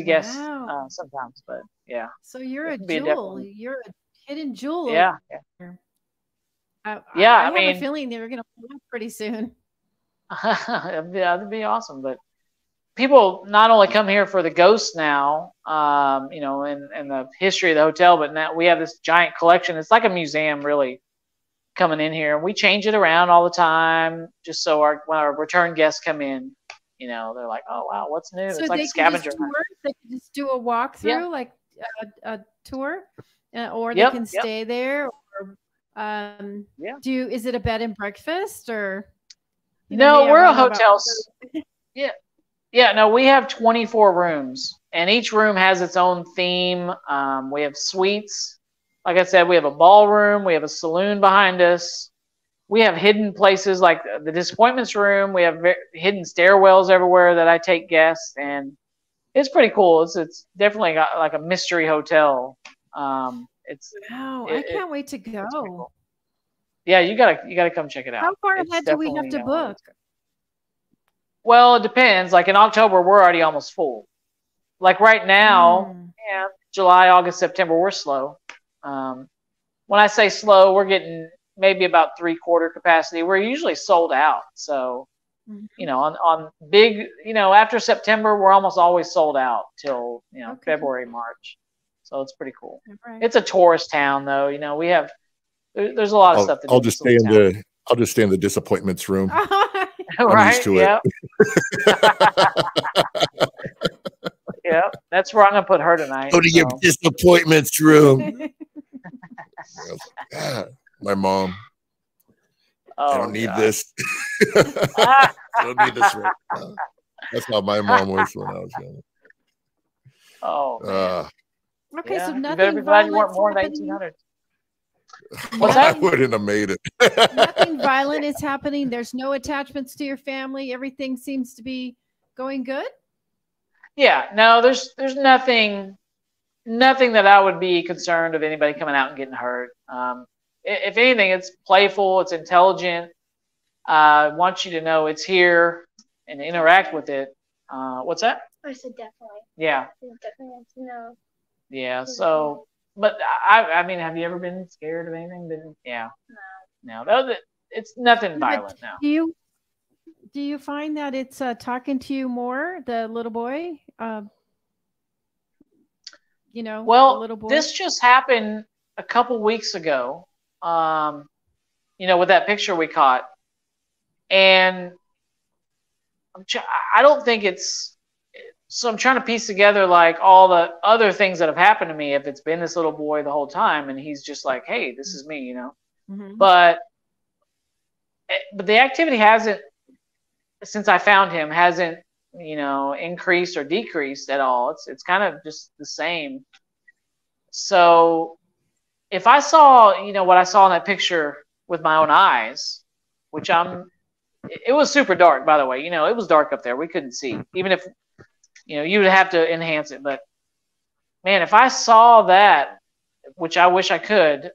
S3: guests sometimes, but yeah.
S2: So you're a jewel. You're a hidden jewel.
S3: Yeah.
S2: I
S3: have
S2: a feeling they're going to pull up pretty soon.
S3: That'd be awesome. But people not only come here for the ghosts now, you know, and the history of the hotel, but now we have this giant collection. It's like a museum, really, coming in here. And we change it around all the time, just so when our return guests come in, you know, they're like, oh, wow, what's new?
S2: So
S3: it's like a scavenger hunt.
S2: They can just do a walkthrough, like a tour, or they can stay there. Or is it a bed and breakfast or?
S3: No, we're a hotel. Yeah, no, we have 24 rooms, and each room has its own theme. We have suites. Like I said, we have a ballroom. We have a saloon behind us. We have hidden places like the disappointments room. We have hidden stairwells everywhere that I take guests, and it's pretty cool. It's definitely got like a mystery hotel. I
S2: can't wait to go.
S3: Cool. Yeah, you gotta come check it out.
S2: How far ahead do we have to book?
S3: Well, it depends. Like in October, we're already almost full. Like right now, July, August, September, we're slow. When I say slow, we're getting maybe about 3/4 capacity. We're usually sold out. So, you know, on big, you know, after September, we're almost always sold out till, you know, February, March. So it's pretty cool. Right. It's a tourist town, though. You know, there's a lot of stuff to do.
S1: I'll just stay in the disappointments room.
S3: Right?
S1: Used to it.
S3: Yeah, that's where I'm gonna put her tonight.
S1: Go to your disappointments room. My mom.
S3: Oh,
S1: I don't need this. I don't need this right now. That's how my mom was when I was young.
S3: Oh.
S2: Okay, so nothing.
S3: You better be glad you weren't born in 1800.
S1: I wouldn't have made it.
S2: Nothing violent is happening. There's no attachments to your family. Everything seems to be going good.
S3: Yeah, no, there's nothing that I would be concerned of anybody coming out and getting hurt. if anything, it's playful, it's intelligent. Wants you to know it's here and interact with it. What's that?
S10: I said definitely.
S3: Yeah.
S10: Definitely wants to know.
S3: Yeah. So, but I mean, have you ever been scared of anything? Yeah. No. It's nothing violent now.
S2: Do you find that it's talking to you more, the little boy?
S3: Well,
S2: the little boy?
S3: this just happened a couple weeks ago. With that picture we caught, and I don't think it's. So I'm trying to piece together like all the other things that have happened to me. If it's been this little boy the whole time, and he's just like, "Hey, this is me,"
S2: Mm-hmm.
S3: But the activity hasn't, since I found him, hasn't increased or decreased at all. It's kind of just the same. So if I saw what I saw in that picture with my own eyes, which it was super dark, by the way. It was dark up there. We couldn't see, even if you would have to enhance it. But man, if I saw that, which I wish I could,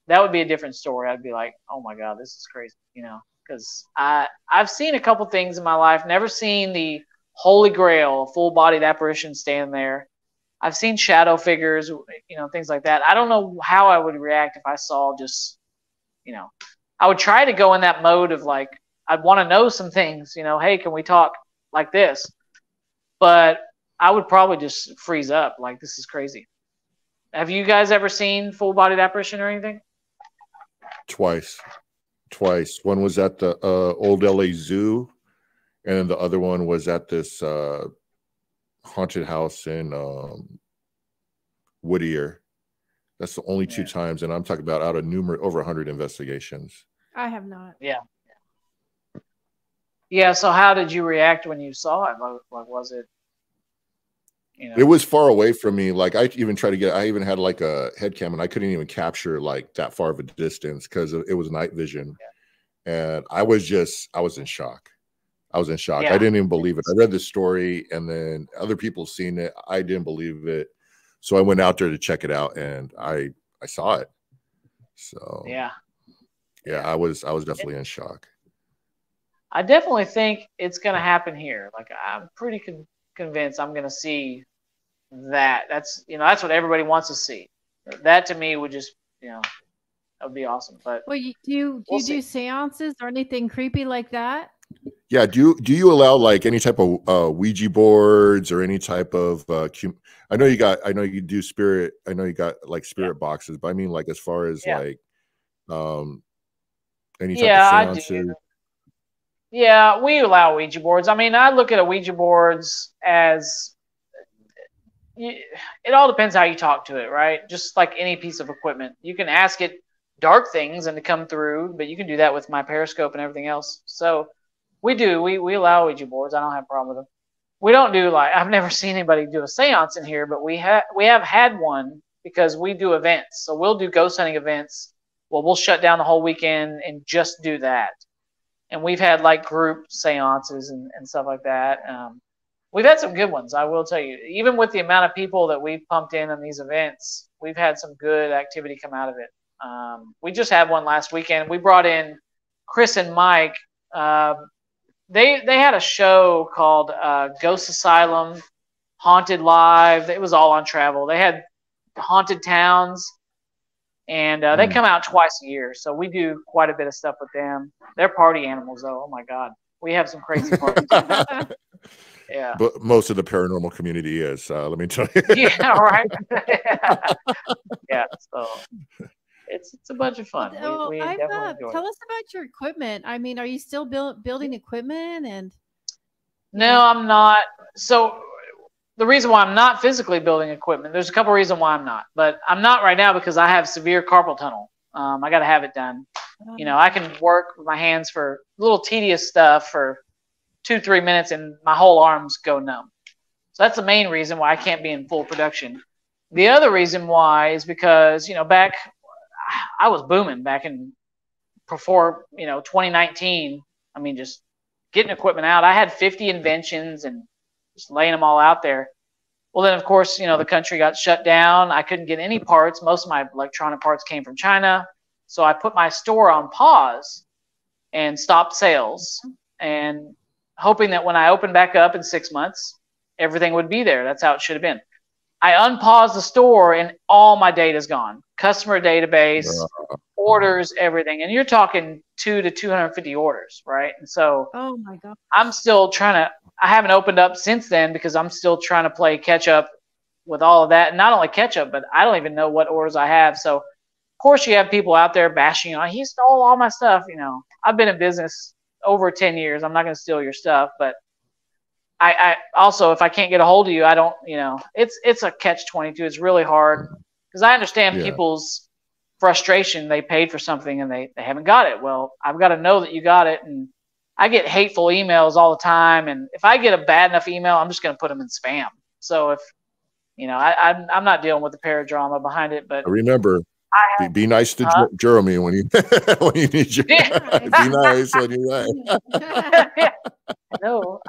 S3: that would be a different story. I'd be like, oh my God, this is crazy, because I've seen a couple things in my life, never seen the Holy Grail, full-bodied apparition stand there. I've seen shadow figures, things like that. I don't know how I would react if I saw just, I would try to go in that mode of like, I'd want to know some things, hey, can we talk like this? But I would probably just freeze up, like, this is crazy. Have you guys ever seen full-bodied apparition or anything?
S1: Twice. One was at the old LA Zoo, and the other one was at this haunted house in Whittier. That's the only two times, and I'm talking about out of over 100 investigations.
S2: I have not.
S3: Yeah. So how did you react when you saw it? Like was it?
S1: It was far away from me. Like I even had like a head cam, and I couldn't even capture like that far of a distance because it was night vision. And I was in shock. I didn't even believe it. I read the story, and then other people seen it. I didn't believe it. So I went out there to check it out, and I saw it. So yeah, I was definitely in shock.
S3: I definitely think it's going to happen here. Like I'm pretty convinced I'm going to see that. That's what everybody wants to see. That to me would just that would be awesome. But
S2: do you do seances or anything creepy like that?
S1: Yeah. Do you allow like any type of Ouija boards or any type of I know you do spirit. I know you got like spirit boxes, but I mean like as far as like any type of seances.
S3: Yeah, we allow Ouija boards. I mean, I look at a Ouija boards as it all depends how you talk to it, right? Just like any piece of equipment, you can ask it dark things and to come through, but you can do that with my periscope and everything else. So we allow Ouija boards. I don't have a problem with them. We don't do I've never seen anybody do a seance in here, but we have had one because we do events. So we'll do ghost hunting events. Well, we'll shut down the whole weekend and just do that. And we've had like group seances and stuff like that. We've had some good ones, I will tell you. Even with the amount of people that we've pumped in on these events, we've had some good activity come out of it. We just had one last weekend. We brought in Chris and Mike. They had a show called Ghost Asylum, Haunted Live. It was all on travel. They had haunted towns. And they come out twice a year, so we do quite a bit of stuff with them. They're party animals, though. Oh my God, we have some crazy parties. Yeah,
S1: but most of the paranormal community is. Let me tell you.
S3: Yeah, right. Yeah, so it's a bunch of fun. We definitely enjoy
S2: tell us about your equipment. I mean, are you still building equipment? And
S3: no, I'm not. So the reason why I'm not physically building equipment, there's a couple of reasons why I'm not, but I'm not right now because I have severe carpal tunnel. I got to have it done. I can work with my hands for little tedious stuff for 2-3 minutes and my whole arms go numb. So that's the main reason why I can't be in full production. The other reason why is because, back, I was booming back before 2019. I mean, just getting equipment out. I had 50 inventions and just laying them all out there. Well, then, of course, the country got shut down. I couldn't get any parts. Most of my electronic parts came from China. So I put my store on pause and stopped sales, and hoping that when I opened back up in 6 months, everything would be there. That's how it should have been. I unpaused the store and all my data is gone. Customer database, orders, everything. And you're talking 200 to 250 orders, right? And so
S2: oh my God,
S3: I'm still trying to, I haven't opened up since then because I'm still trying to play catch up with all of that. And not only catch up, but I don't even know what orders I have. So of course you have people out there bashing on, he stole all my stuff. I've been in business over 10 years. I'm not going to steal your stuff, but I also, if I can't get a hold of you, I don't, it's a catch-22. It's really hard because I understand people's frustration. They paid for something and they haven't got it. Well, I've got to know that you got it. And I get hateful emails all the time. And if I get a bad enough email, I'm just going to put them in spam. So if, I'm not dealing with the paradrama behind it, but
S1: remember, be nice to Jeromy when you when you need you. Be nice when you like.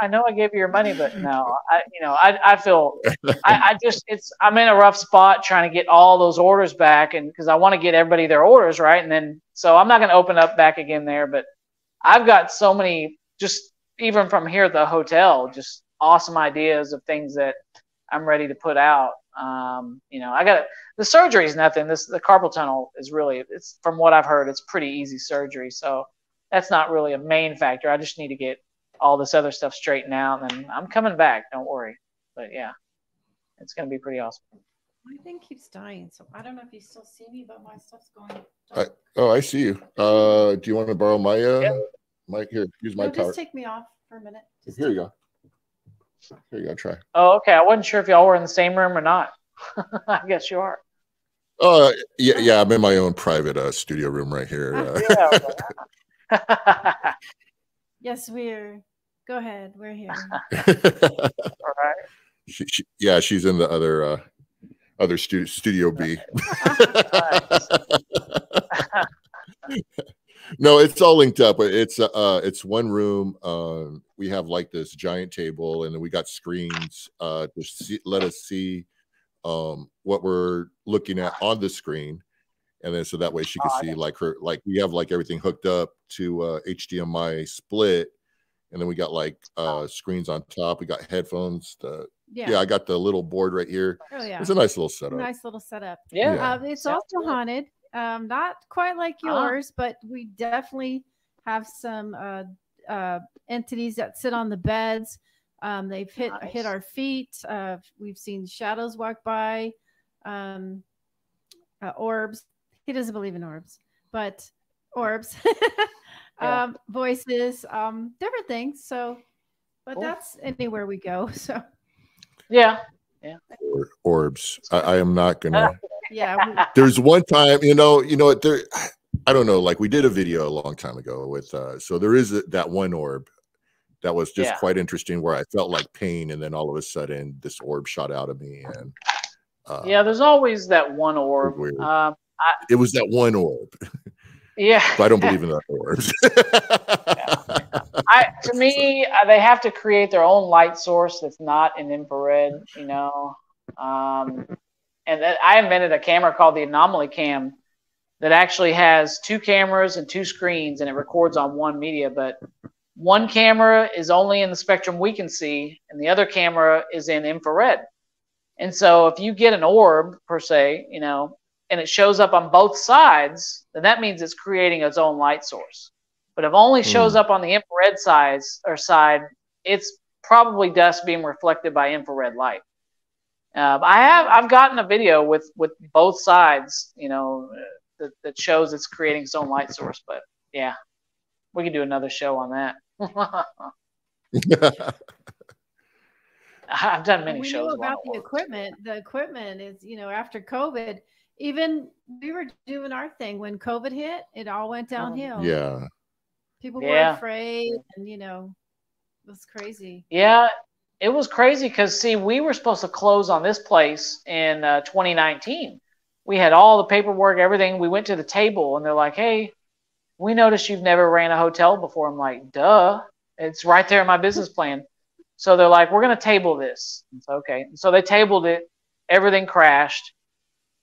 S3: I know I gave you your money, but no, I feel I'm in a rough spot trying to get all those orders back, and because I want to get everybody their orders right, and then so I'm not going to open up back again there, but I've got so many, just even from here at the hotel, just awesome ideas of things that I'm ready to put out. I got the surgery is nothing. The carpal tunnel is really, it's from what I've heard, it's pretty easy surgery. So that's not really a main factor. I just need to get all this other stuff straightened out, and I'm coming back. Don't worry. But yeah, it's going to be pretty awesome.
S2: My thing keeps dying, so I don't know if you still see me, but my stuff's going.
S1: I see you. Do you want to borrow my mic? Here, use my power.
S2: Just take me off for a minute.
S1: Here you go. Here you go. Try.
S3: Oh, okay. I wasn't sure if y'all were in the same room or not. I guess you are.
S1: Yeah. I'm in my own private studio room right here.
S2: Yes, we're. Go ahead. We're here.
S3: All right.
S1: She's in the other studio B. No, it's all linked up. It's one room. We have like this giant table, and then we got screens to let us see what we're looking at on the screen, and then so that way she can see we have like everything hooked up to HDMI split, and then we got like screens on top. We got headphones. I got the little board right here.
S2: Oh yeah,
S1: it's a nice little setup.
S3: Yeah,
S2: it's also haunted. Not quite like yours, but we definitely have some entities that sit on the beds. They've hit our feet. We've seen shadows walk by. Orbs. He doesn't believe in orbs, but orbs. Voices. Different things. So, but that's anywhere we go. So.
S3: Yeah.
S1: Orbs. I am not gonna.
S2: Yeah.
S1: There's one time, you know what there. I don't know. Like we did a video a long time ago with. So there is that one orb that was just quite interesting, where I felt like pain, and then all of a sudden this orb shot out of me, and.
S3: There's always that one orb.
S1: It was that one orb.
S3: Yeah.
S1: But I don't believe in that orbs.
S3: To me, they have to create their own light source that's not an infrared, and I invented a camera called the Anomaly Cam that actually has 2 cameras and 2 screens, and it records on one media. But one camera is only in the spectrum we can see, and the other camera is in infrared. And so if you get an orb, per se, and it shows up on both sides, then that means it's creating its own light source. But if it only shows up on the infrared side, it's probably dust being reflected by infrared light. I've gotten a video with both sides, that shows it's creating its own light source. But yeah, we can do another show on that. I've done many shows
S2: about the equipment. The equipment is, after COVID, even we were doing our thing when COVID hit, it all went downhill.
S1: Yeah.
S2: People were afraid, and it was crazy.
S3: Yeah, it was crazy because we were supposed to close on this place in 2019. We had all the paperwork, everything. We went to the table, and they're like, "Hey, we noticed you've never ran a hotel before." I'm like, "Duh, it's right there in my business plan." So they're like, we're going to table this. It's okay. So they tabled it. Everything crashed.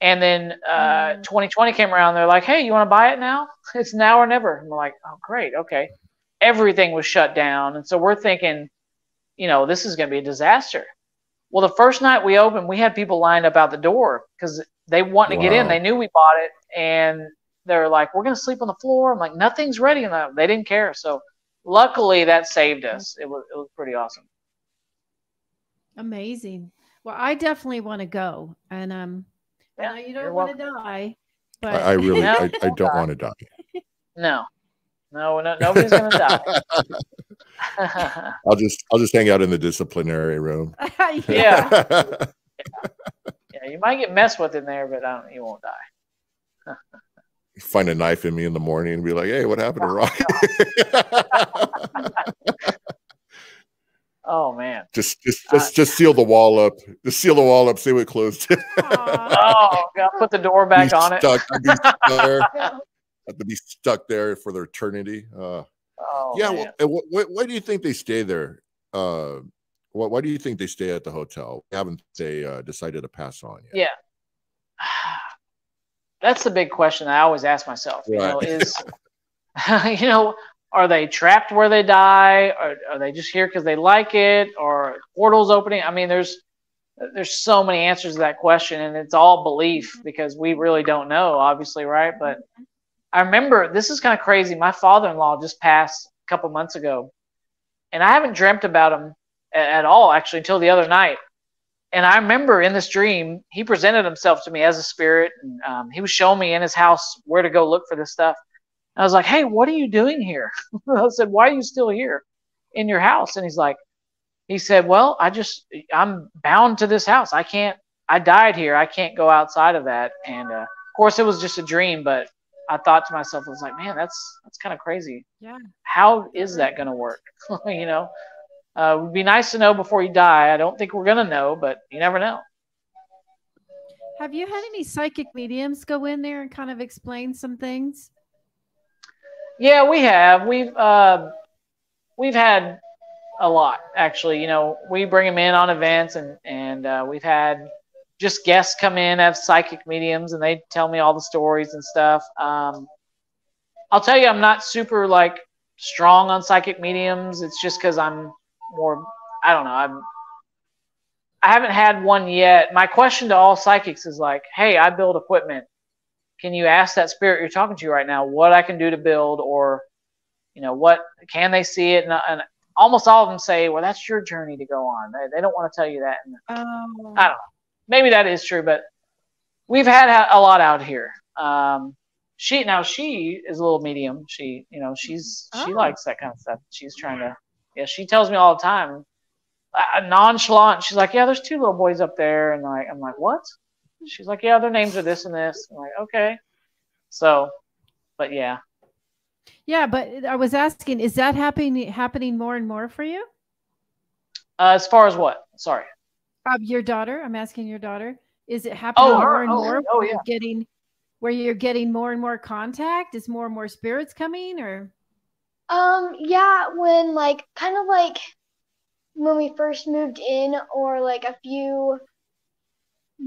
S3: And then 2020 came around. They're like, hey, you want to buy it now? It's now or never. And we're like, oh, great. Okay. Everything was shut down. And so we're thinking, you know, this is going to be a disaster. Well, the first night we opened, we had people lined up out the door because they wanted to get in. They knew we bought it. And they're like, we're going to sleep on the floor. I'm like, nothing's ready enough. They didn't care. So luckily that saved us. It was pretty awesome.
S2: Amazing. Well, I definitely want to go. And I know you don't want to die, but
S1: I really, I don't want to die.
S3: No, nobody's gonna die.
S1: I'll just hang out in the disciplinary room.
S3: Yeah. Yeah, you might get messed with in there, but you won't die.
S1: Find a knife in me in the morning and be like, hey, what happened to Rocky?
S3: Oh man.
S1: Just seal the wall up. Just seal the wall up, see what closed.
S3: Oh, gotta put the door back on it.
S1: Have to be stuck there for their eternity. Yeah.
S3: Man.
S1: Why do you think they stay there? Why do you think they stay at the hotel? Haven't they decided to pass on yet?
S3: Yeah. That's the big question I always ask myself.
S1: Right.
S3: You know, is you know, are they trapped where they die? Or are they just here because they like it? Or portals opening? I mean, there's so many answers to that question, and it's all belief because we really don't know, obviously, right? But I remember, this is kind of crazy. My father-in-law just passed a couple months ago, and I haven't dreamt about him at all, actually, until the other night. And I remember in this dream, he presented himself to me as a spirit, and he was showing me in his house where to go look for this stuff. I was like, hey, what are you doing here? I said, why are you still here in your house? And he said, well, I'm bound to this house. I died here. I can't go outside of that. And of course it was just a dream, but I thought to myself, I was like, man, that's kind of crazy.
S2: Yeah.
S3: How is that going to work? You know, it would be nice to know before you die. I don't think we're going to know, but you never know.
S2: Have you had any psychic mediums go in there and kind of explain some things?
S3: Yeah, we have. We've had a lot, actually. You know, we bring them in on events, and we've had just guests come in, have psychic mediums, and they tell me all the stories and stuff. I'll tell you, I'm not super like strong on psychic mediums. It's just because I'm more, I don't know. I haven't had one yet. My question to all psychics is like, hey, I build equipment. Can you ask that spirit you're talking to right now what I can do to build, or, you know, what can they see it? And almost all of them say, well, that's your journey to go on. They don't want to tell you that. And I don't know. Maybe that is true, but we've had a lot out here. She is a little medium. She likes that kind of stuff. She's trying to, she tells me all the time, nonchalant. She's like, yeah, there's 2 little boys up there. And I'm like, what? She's like, yeah, their names are this and this. I'm like, okay. So, but yeah.
S2: Yeah, but I was asking, is that happening more and more for you?
S3: As far as what? Sorry.
S2: Your daughter. I'm asking your daughter. Is it happening more and more?
S3: Oh, yeah.
S2: Where you're getting more and more contact? Is more and more spirits coming, or?
S10: Yeah, when kind of like when we first moved in, or like a few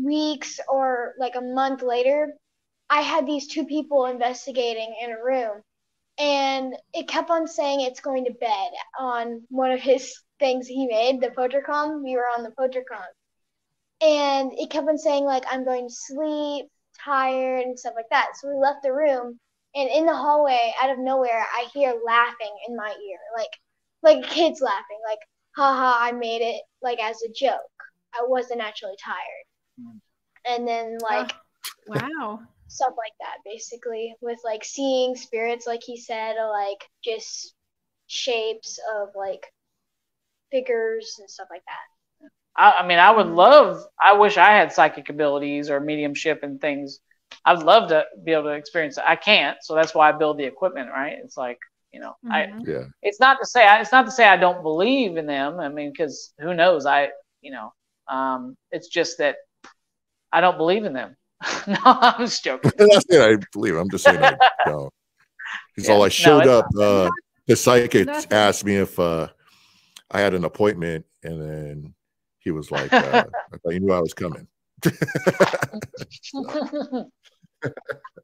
S10: weeks or like a month later, I had these 2 people investigating in a room, and it kept on saying it's going to bed on one of his things he made, the Potricon. We were on the Potricon, and it kept on saying like, I'm going to sleep, tired, and stuff like that. So we left the room, and in the hallway, out of nowhere, I hear laughing in my ear, like kids laughing, like, haha, I made it, like as a joke. I wasn't actually tired. And then
S2: wow,
S10: stuff like that, basically, with like seeing spirits, like he said, or like just shapes of like figures and stuff like that.
S3: I mean, I wish I had psychic abilities or mediumship and things. I'd love to be able to experience it. I can't, so that's why I build the equipment, right? It's like, you know, it's not to say I don't believe in them. I mean, because who knows? It's just that I don't believe in them. No, I'm just joking.
S1: That's it. I believe. I'm just saying I don't. Because all I showed up, the psychic asked me if I had an appointment, And then he was like, I thought you knew I was coming.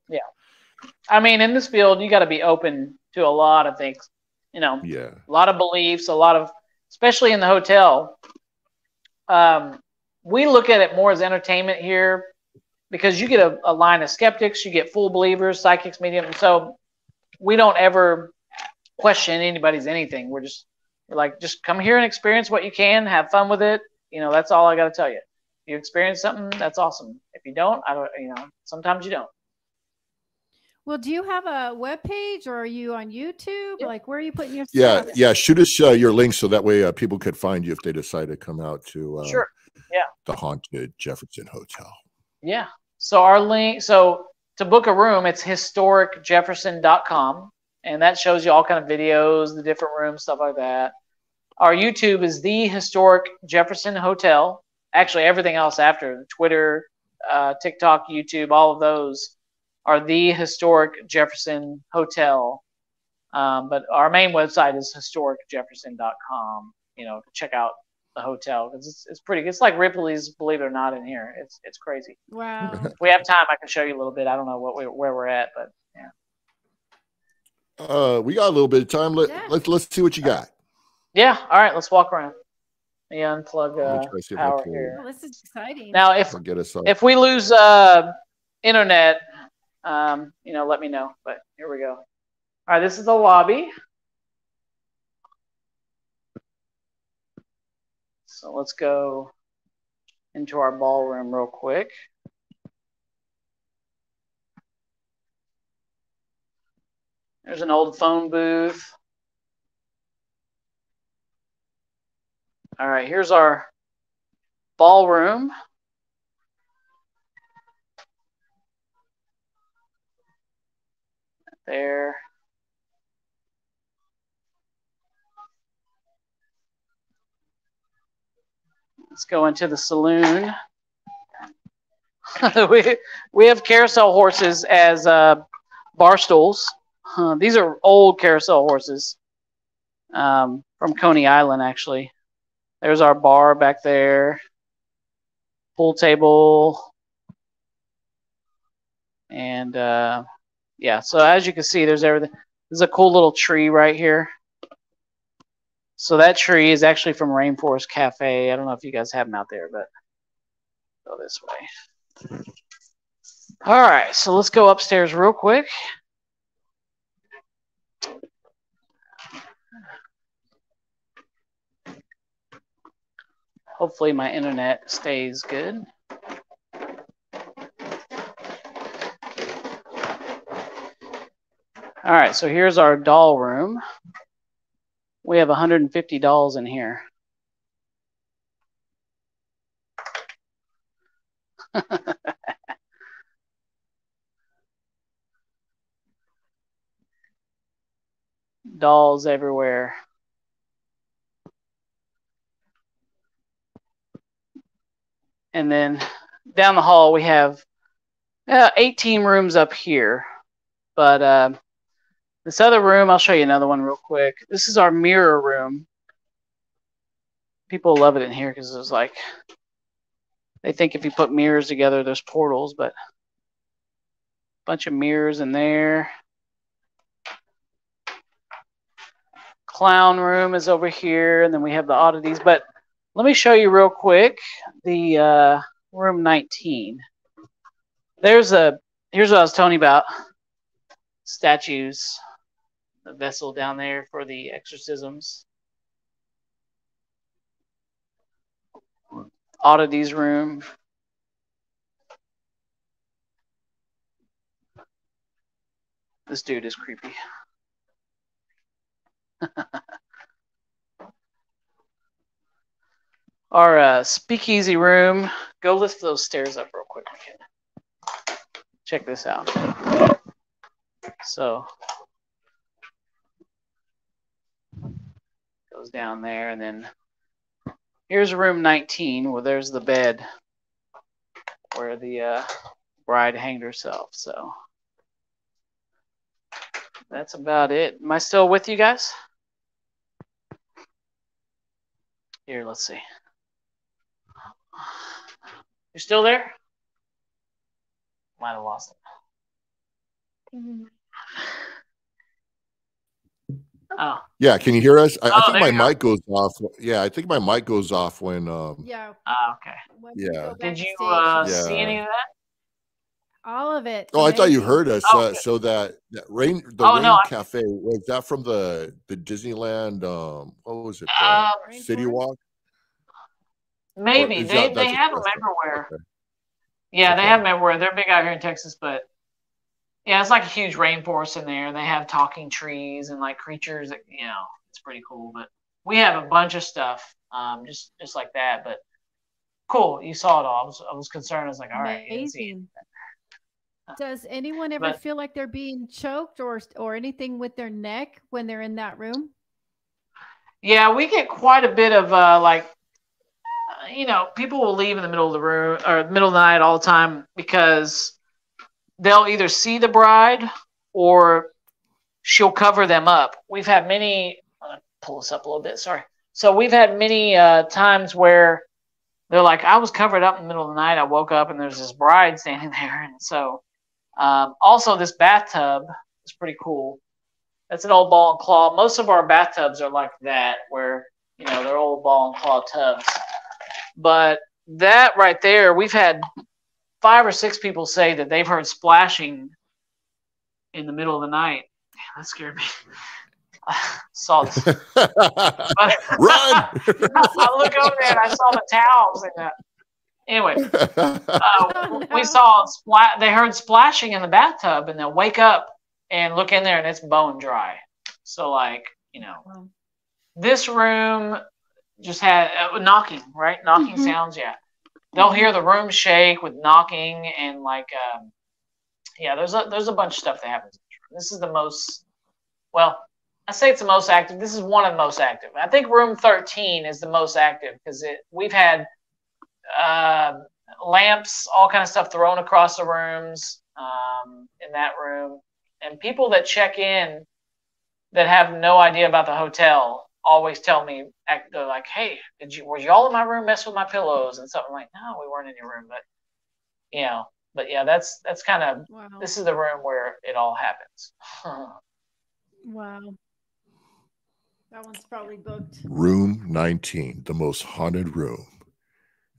S3: Yeah. I mean, in this field, you got to be open to a lot of things, a lot of beliefs, especially in the hotel. We look at it more as entertainment here because you get a line of skeptics, you get full believers, psychics, mediums. So we don't ever question anybody's anything. We're like, just come here and experience what you can, have fun with it. That's all I got to tell you. If you experience something, that's awesome. If you don't, sometimes you don't.
S2: Well, do you have a web page or are you on YouTube?
S3: Yeah.
S2: Like, where are you putting your
S1: stuff?
S2: stuff?
S1: Yeah. Shoot us your links so that way people could find you if they decide to come out to
S3: sure. Yeah.
S1: the haunted Jefferson Hotel.
S3: Yeah. So our link, to book a room, it's historicjefferson.com, and that shows you all kind of videos, the different rooms, stuff like that. Our YouTube is the Historic Jefferson Hotel. Actually, everything else after Twitter, TikTok, YouTube, all of those are the Historic Jefferson Hotel. But our main website is historicjefferson.com. To check out the hotel because it's pretty. It's like Ripley's, believe it or not, in here. It's crazy.
S2: Wow.
S3: If we have time, I can show you a little bit. I don't know where we're at, but yeah.
S1: We got a little bit of time. Let's see what you got.
S3: Yeah. All right. Let's walk around. Let me unplug power here.
S2: Well, this is exciting.
S3: Now, if we lose internet, let me know. But here we go. All right. This is the lobby. So let's go into our ballroom real quick. There's an old phone booth. All right, here's our ballroom. There. Let's go into the saloon. we have carousel horses as bar stools. These are old carousel horses from Coney Island, actually. There's our bar back there. Pool table. And, so as you can see, there's everything. There's a cool little tree right here. So that tree is actually from Rainforest Cafe. I don't know if you guys have them out there, but go this way. All right, so let's go upstairs real quick. Hopefully my internet stays good. All right, so here's our doll room. We have 150 dolls in here. Dolls everywhere. And then down the hall we have 18 rooms up here. But this other room, I'll show you another one real quick. This is our mirror room. People love it in here because it's like, they think if you put mirrors together, there's portals, but a bunch of mirrors in there. Clown room is over here, and then we have the oddities. But let me show you real quick the room 19. Here's what I was telling you about. Statues. The vessel down there for the exorcisms. Oddities room. This dude is creepy. Our speakeasy room. Go lift those stairs up real quick. Check this out. So goes down there, and then here's room 19 where there's the bed where the bride hanged herself. So that's about it. Am I still with you guys? Here, let's see. You still there? Might have lost it. Oh.
S1: Yeah, can you hear us? I think
S3: there
S1: my
S3: you
S1: mic goes off. Yeah, I think my mic goes off when
S2: Yeah.
S3: Okay.
S2: When you
S1: Yeah.
S2: go
S3: Did you
S2: backstage,
S3: see any of that?
S2: all of it.
S1: Oh, I thought you
S2: Amazing.
S1: heard us.
S3: Oh,
S1: So that Rain
S3: Oh, no,
S1: Cafe, was that from the Disneyland? What was it? City
S2: Rainforest?
S1: Walk?
S3: Maybe
S1: is
S3: they
S1: that's a
S3: have them
S1: restaurant?
S3: everywhere.
S1: Okay.
S3: Yeah, they
S1: Okay.
S3: have them everywhere. They're big out here in Texas, but yeah, it's like a huge rainforest in there. And they have talking trees and like creatures that it's pretty cool. But we have a bunch of stuff, just like that. But cool, you saw it all. I was concerned. I was like, all right, you didn't see it.
S2: Amazing. Does anyone ever feel like they're being choked or anything with their neck when they're in that room?
S3: Yeah, we get quite a bit of people will leave in the middle of the room or middle of the night all the time because they'll either see the bride or she'll cover them up. We've had many. Pull this up a little bit. Sorry. So we've had many times where they're like, I was covered up in the middle of the night. I woke up and there's this bride standing there, and so. Also, this bathtub is pretty cool. That's an old ball and claw. Most of our bathtubs are like that, where they're old ball and claw tubs. But that right there, we've had 5 or 6 people say that they've heard splashing in the middle of the night. Damn, that scared me. I saw this. Run! I look over there and I saw the towels in that. Anyway, we saw they heard splashing in the bathtub, and they'll wake up and look in there, and it's bone dry. So, this room just had knocking, right? Knocking sounds, yeah. They'll hear the room shake with knocking, and there's a bunch of stuff that happens. This is the most, well, I say it's the most active. This is one of the most active. I think room 13 is the most active because we've had lamps, all kind of stuff thrown across the rooms in that room, and people that check in that have no idea about the hotel always tell me, they're like, hey, were y'all in my room messing with my pillows and something? Like, no, we weren't in your room, but yeah, that's kind of This is the room where it all happens.
S2: Wow, that one's probably booked.
S1: Room 19, the most haunted room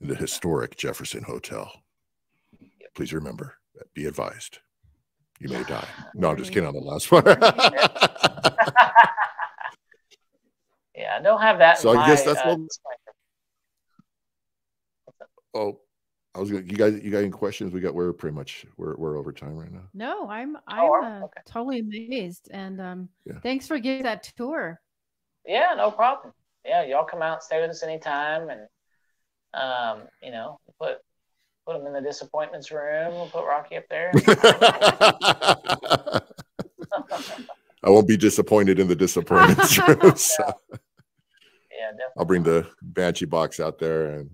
S1: in the historic Jefferson Hotel. Please remember, be advised, you may die. No, I'm just kidding on the last one.
S3: Yeah, I don't have that.
S1: So I guess that's what. Oh, you got any questions? We're pretty much we're over time right now.
S2: No, I'm
S3: okay.
S2: totally amazed, and thanks for giving that tour.
S3: Yeah, no problem. Yeah, y'all come out and stay with us anytime, and put them in the disappointments room. We'll put Rocky up there.
S1: I won't be disappointed in the disappointments room. So.
S3: Yeah, definitely.
S1: I'll bring the Banshee box out there, and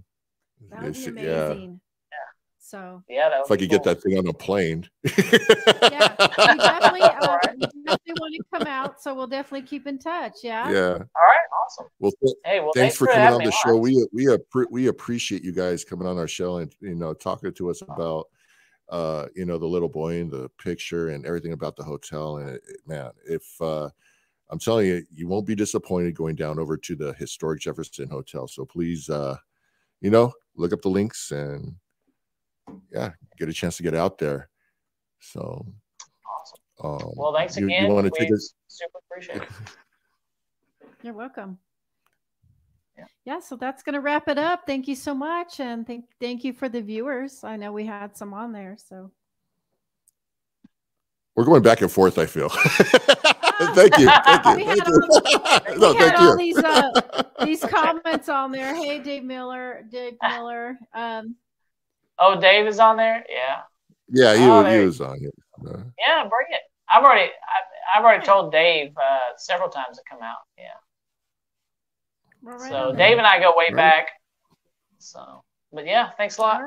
S2: that would be amazing. Yeah. So
S1: if I could get that thing on a plane.
S2: Yeah, we definitely want to come out, so we'll definitely keep in touch. Yeah.
S1: Yeah.
S3: All right. Awesome.
S1: Well, thanks for coming on the show. We appreciate you guys coming on our show and talking to us about the little boy and the picture and everything about the hotel. And man, if I'm telling you, you won't be disappointed going down over to the historic Jefferson Hotel. So please, look up the links and get a chance to get out there. So
S3: awesome. Well, thanks again.
S1: You want to take us?
S3: Super appreciate it.
S2: You're welcome. Yeah, so that's going to wrap it up. Thank you so much, and thank you for the viewers. I know we had some on there, so
S1: we're going back and forth, I feel. Thank you. Thank
S2: you. These comments on there. Hey, Dave Miller.
S3: Oh, Dave is on there.
S1: Yeah, he was on it.
S3: Yeah, bring it. I've already told Dave several times to come out. Yeah.
S2: Right
S3: so Dave and I go way back. So, but yeah, thanks a lot.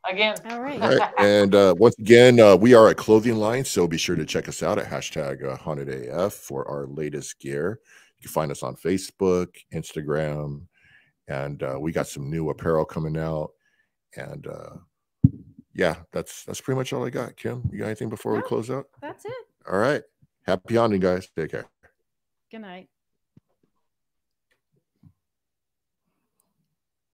S3: Again.
S2: All right.
S1: And once again, we are a clothing line, so be sure to check us out at #HauntedAF for our latest gear. You can find us on Facebook, Instagram, and we got some new apparel coming out. And yeah, that's pretty much all I got. Kim, you got anything before we close out?
S2: That's it.
S1: All right. Happy hunting, guys. Take care.
S2: Good night.